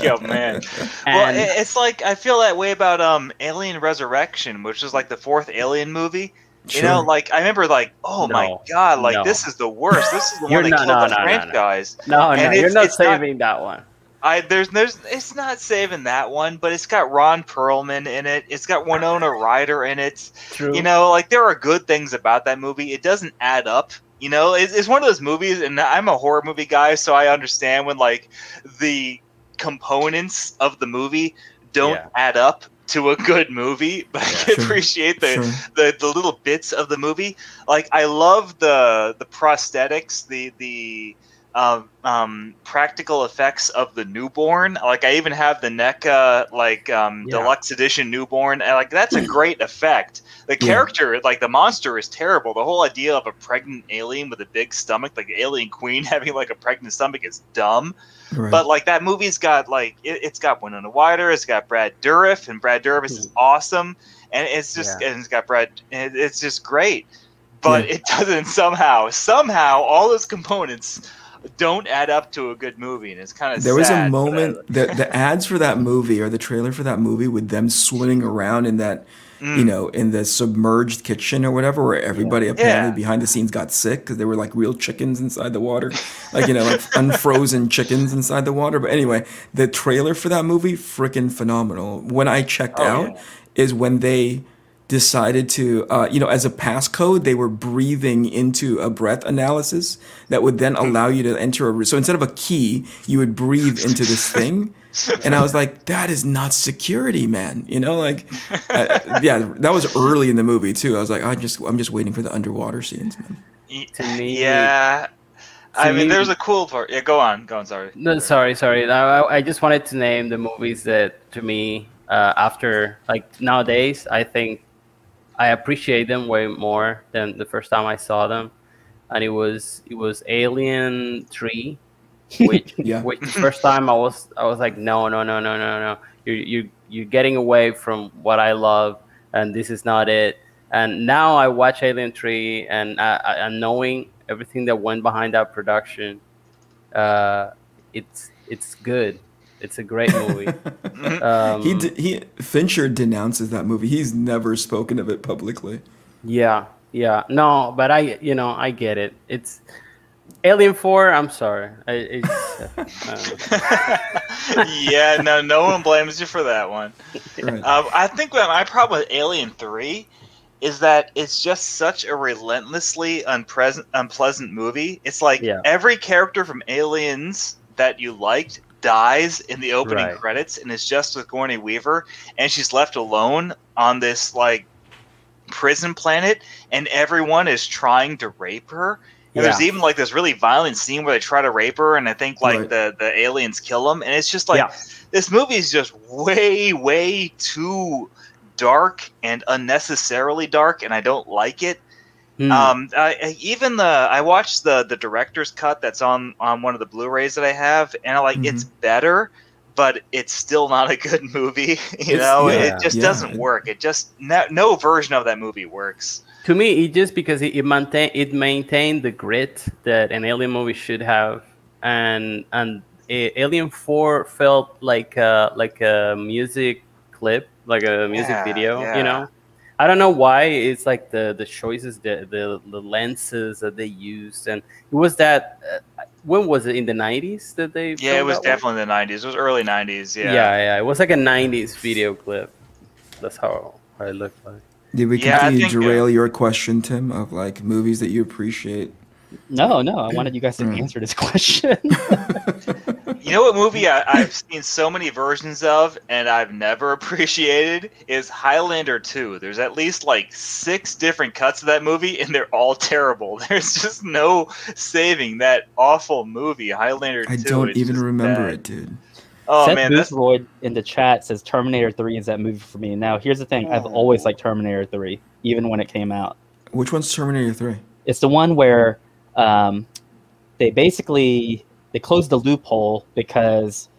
Yo, man. And it's like I feel that way about Alien Resurrection, which is like the fourth Alien movie. Sure. Like I remember, like, oh my god, like this is the worst. This is the one that killed the franchise. No, And you're not it's saving that one. It's not saving that one, but it's got Ron Perlman in it. It's got Winona Ryder in it. True. Like there are good things about that movie. It doesn't add up. It's one of those movies, and I'm a horror movie guy, so I understand when like the components of the movie don't add up to a good movie, but I can appreciate the little bits of the movie. Like I love the prosthetics, the practical effects of the newborn. Like I even have the NECA deluxe edition newborn, and like that's a great effect. The character, like the monster, is terrible. The whole idea of a pregnant alien with a big stomach, like the Alien Queen having like a pregnant stomach, is dumb. Right. But like that movie's got like it's got Winona Ryder, it's got Brad Dourif, and Brad Dourif is awesome, and it's just and it's got it's just great. But it doesn't somehow all those components don't add up to a good movie, and it's kind of there sad. Was a moment that the ads for that movie or the trailer for that movie with them swimming around in that in the submerged kitchen or whatever, where everybody apparently behind the scenes got sick because they were like real chickens inside the water, like like unfrozen chickens inside the water. But anyway, the trailer for that movie, freaking phenomenal. When I checked out is when they decided to, as a passcode, they were breathing into a breath analysis that would then allow you to enter so instead of a key, you would breathe into this thing. And I was like, that is not security, man. That was early in the movie too. I was like, I'm just waiting for the underwater scenes, man. To me, I mean, there's a cool part. Yeah, go on. Sorry. No, sorry. I just wanted to name the movies that, to me, after like nowadays, I think I appreciate them way more than the first time I saw them, and it was Alien 3, which which the first time I was like, no, you're getting away from what I love, and this is not it. And now I watch Alien 3, and knowing everything that went behind that production, it's good. It's a great movie. Fincher denounces that movie. He's never spoken of it publicly. Yeah. No, but I get it. It's Alien 4. I'm sorry. No one blames you for that one. Right. I think my problem with Alien 3 is that it's just such a relentlessly unpleasant movie. It's like every character from Aliens that you liked dies in the opening credits, and it's just with Sigourney Weaver, and she's left alone on this like prison planet, and everyone is trying to rape her. And there's even like this really violent scene where they try to rape her, and I think like the aliens kill them, and it's just like this movie is just way too dark and unnecessarily dark, and I don't like it. I watched the director's cut that's on one of the Blu-rays that I have, and it's better, but it's still not a good movie. It just doesn't work. It just no version of that movie works. To me, it just because it maintained the grit that an Alien movie should have, and Alien 4 felt like a music clip, like a music video. I don't know why. It's like the choices, the lenses that they used, and it was that. When was it, in the 90s that they? Yeah, it was definitely the 90s. It was early 90s. Yeah. It was like a 90s video clip. That's how it looked like. Did we Yeah, I completely think, derail your question, Tim, of like movies that you appreciate? No, I wanted you guys to answer this question. you know what movie I've seen so many versions of and I've never appreciated is Highlander 2. There's at least like 6 different cuts of that movie, and they're all terrible. There's just no saving that awful movie, Highlander 2. I don't It's even just remember bad. it, dude. Oh Seth man, that's Boothroyd in the chat says Terminator 3 is that movie for me. Now, here's the thing. I've always liked Terminator 3, even when it came out. Which one's Terminator 3? It's the one where they closed the loophole because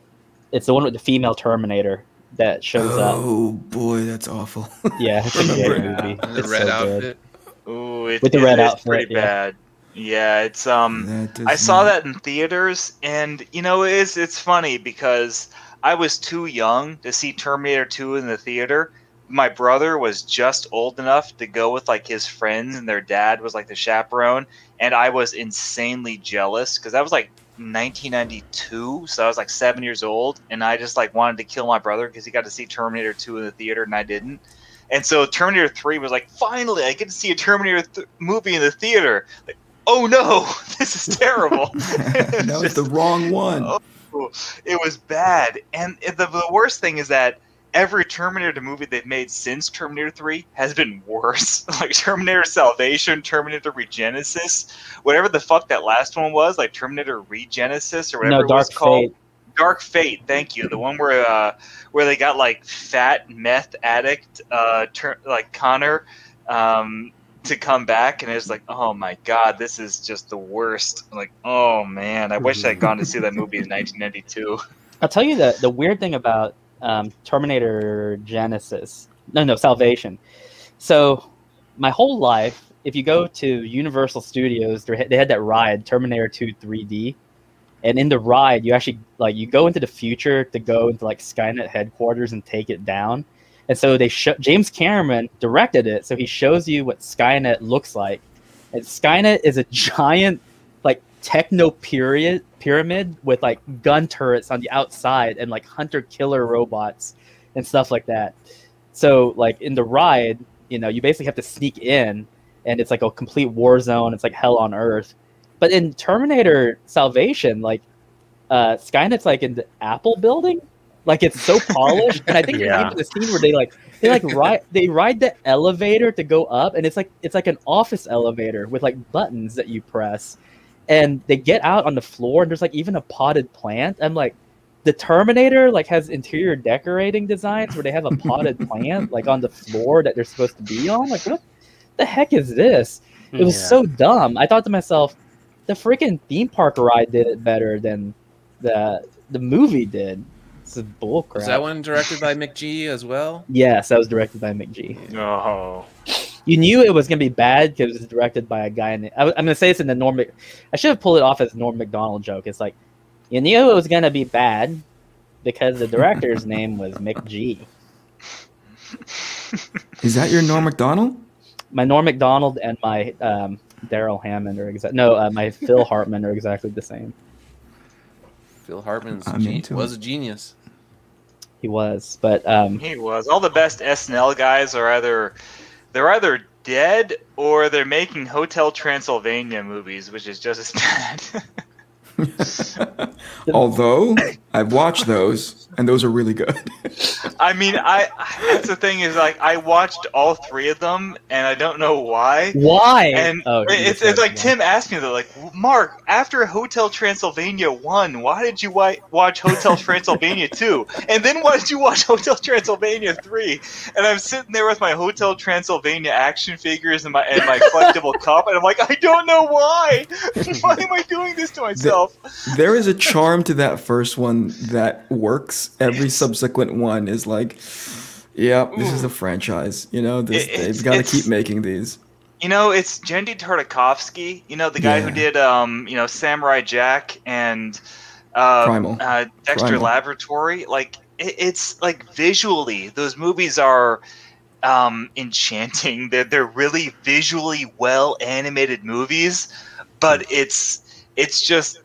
it's the one with the female Terminator that shows up. Oh boy, that's awful. Yeah, it's a great Yeah, movie. and the It's red so outfit. Ooh, With the red is outfit, pretty yeah. bad. Yeah, it's That does I saw not- that in theaters, and you know, it's funny because I was too young to see Terminator 2 in the theater. My brother was just old enough to go with like his friends, and their dad was like the chaperone, and I was insanely jealous because that was like 1992, so I was like 7 years old, and I just like wanted to kill my brother because he got to see Terminator 2 in the theater and I didn't. And so Terminator 3 was like, finally, I get to see a Terminator movie in the theater. Like, oh no, this is terrible. That was the wrong one. Oh, it was bad. And the worst thing is that every Terminator movie they've made since Terminator 3 has been worse. Like Terminator Salvation, Terminator Regenesis, whatever the fuck that last one was, like Terminator Regenesis or whatever it was called. Fate. Dark Fate, thank you. The one where they got like fat meth addict like Connor to come back, and it's like, oh my god, this is just the worst. Like, oh man, I wish I'd gone to see that movie in 1992. I'll tell you the weird thing about Terminator Salvation. So my whole life, if you go to Universal Studios, they had that ride, Terminator 2 3D. And in the ride, you actually you go into the future to go into like Skynet headquarters and take it down. And so James Cameron directed it, so he shows you what Skynet looks like. And Skynet is a giant like techno pyramid with like gun turrets on the outside and like hunter killer robots and stuff like that. So like in the ride, you basically have to sneak in, and it's like a complete war zone. It's like hell on earth. But in Terminator Salvation, Skynet's like in the Apple building, like it's so polished. And I think Yeah. there's the scene where they ride the elevator to go up, and it's like an office elevator with like buttons that you press, and they get out on the floor, and there's like even a potted plant. I'm like, the Terminator like has interior decorating designs where they have a potted plant like on the floor that they're supposed to be on. Like, what the heck is this? It was so dumb. I thought to myself, the freaking theme park ride did it better than the movie did. This is bullcrap. Was that one directed by McG as well? Yes, that was directed by McG. Oh. You knew it was gonna be bad because it was directed by a guy. I'm gonna say it's in the Norm. I should have pulled it off as Norm Macdonald joke. It's like, you knew it was gonna be bad because the director's name was McG. Is that your Norm Macdonald? My Norm Macdonald and my Daryl Hammond my Phil Hartman are exactly the same. Phil Hartman's I'm into was it. a genius. He was, but He was. All the best SNL guys are either dead or they're making Hotel Transylvania movies, which is just as bad. Although I've watched those, and those are really good. I mean, that's the thing is like I watched all 3 of them, and I don't know why. why? And it's like Tim asked me though, like, Mark, after Hotel Transylvania 1, why did you watch Hotel Transylvania 2? And then why did you watch Hotel Transylvania 3? And I'm sitting there with my Hotel Transylvania action figures and my collectible cup, and I'm like, I don't know why. Why am I doing this to myself? There is a charm to that first one that works. Every subsequent one is like, yeah, this is a franchise. They've got to keep making these. It's Genndy Tartakovsky, the guy who did, Samurai Jack and Primal. Dexter Primal. Laboratory. Like, it's like visually, those movies are enchanting. They're really visually well animated movies, but it's just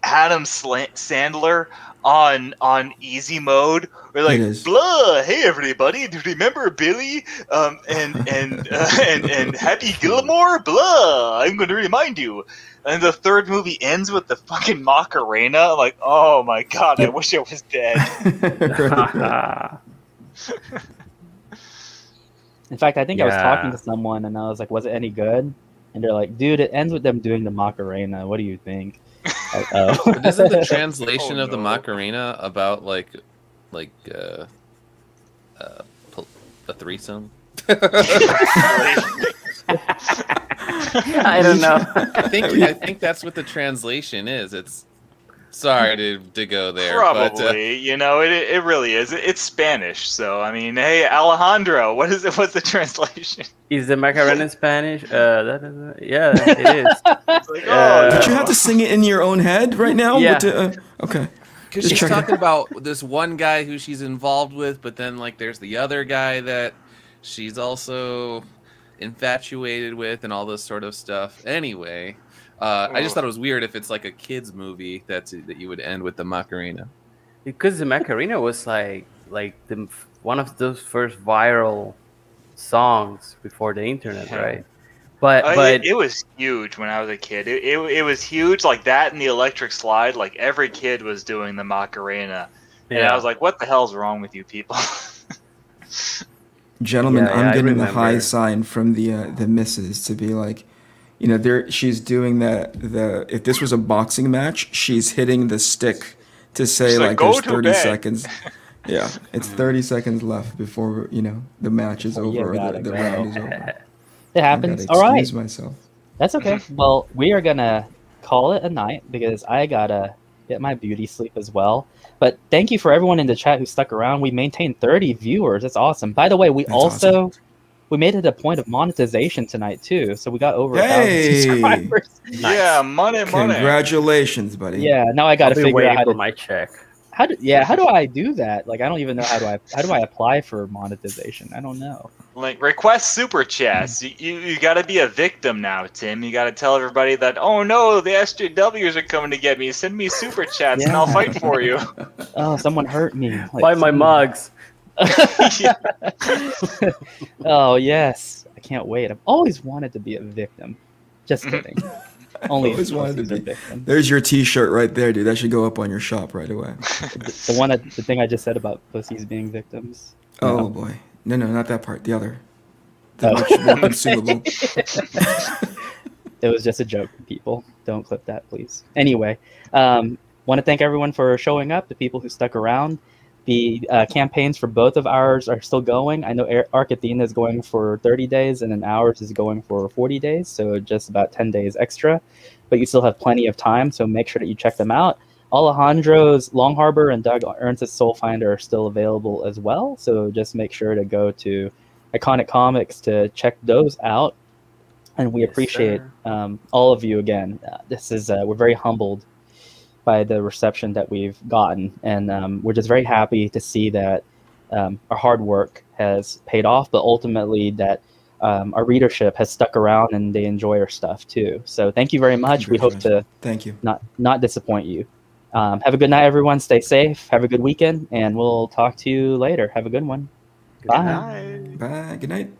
Adam Sandler on easy mode We're like, It is. blah, hey everybody, do you remember Billy and Happy Gilmore? Blah, I'm going to remind you. And the third movie ends with the fucking Macarena. I'm like, oh my god, I wish I was dead. In fact, I think I was talking to someone and I was like, was it any good? And they're like, dude, it ends with them doing the Macarena. What do you think? Like, oh. But isn't the translation Oh, of the no. Macarena about a threesome? I don't know. I think that's what the translation is. It's sorry to go there. Probably, but, it really is. It's Spanish, so I mean, hey, Alejandro, what's the translation? Is the Macarena in Spanish? Yeah, it is. It's like, oh, But you have to sing it in your own head right now? Yeah. Okay. because Just she's checking. talking about this one guy who she's involved with, but then like there's the other guy that she's also infatuated with, and all this sort of stuff. Anyway, I just thought it was weird if it's like a kids movie that you would end with the Macarena. Because the Macarena was like one of those first viral songs before the internet, right? But it was huge when I was a kid. It was huge, like that and the electric slide. Like every kid was doing the Macarena, and I was like, "What the hell's wrong with you people?" Gentlemen, Yeah, I'm I getting the high remember. sign from the missus to be like, she's doing if this was a boxing match, she's hitting the stick to say She's like, like "Go there's to 30 bed." seconds. Yeah, it's 30 seconds left before the match is Oh, you over or gotta the go. round is over. It I happens. gotta All right. excuse myself. That's okay. Well, we are going to call it a night because I got to get my beauty sleep as well. But thank you for everyone in the chat who stuck around. We maintained 30 viewers. That's awesome. By the way, we That's also awesome. we made it a point of monetization tonight too. So we got over 1,000 Hey! subscribers. Yeah, money. Congratulations, buddy. Yeah, now I got I'll to be figure waiting out for my check. how do I do that? Like I don't even know how do I apply for monetization? I don't know. Like request super chats. You got to be a victim now, Tim. You got to tell everybody that, oh no, the SJWs are coming to get me. Send me super chats and I'll Yeah. fight for you. Oh, someone hurt me. Like, Buy my mugs. Oh yes, I can't wait. I've always wanted to be a victim. Just kidding. Only Always wanted to pussies are be. victims. There's your T-shirt right there, dude. That should go up on your shop right away. The thing I just said about pussies being victims. Oh No. boy, no, not that part. The other, Oh. much more consumable. It was just a joke, people. Don't clip that, please. Anyway, want to thank everyone for showing up, the people who stuck around. The campaigns for both of ours are still going. I know Arc Athena is going for 30 days, and then ours is going for 40 days, so just about 10 days extra. But you still have plenty of time, so make sure that you check them out. Alejandro's Long Harbor and Doug Ernst's Soulfinder are still available as well, so just make sure to go to Iconic Comics to check those out. And we appreciate all of you again. This is we're very humbled by the reception that we've gotten, and we're just very happy to see that our hard work has paid off, but ultimately that our readership has stuck around and they enjoy our stuff too. So thank you very much. We hope to Thank you. not disappoint you. Have a good night, everyone. Stay safe. Have a good weekend, and we'll talk to you later. Have a good one. Bye. Bye. Bye. Good night.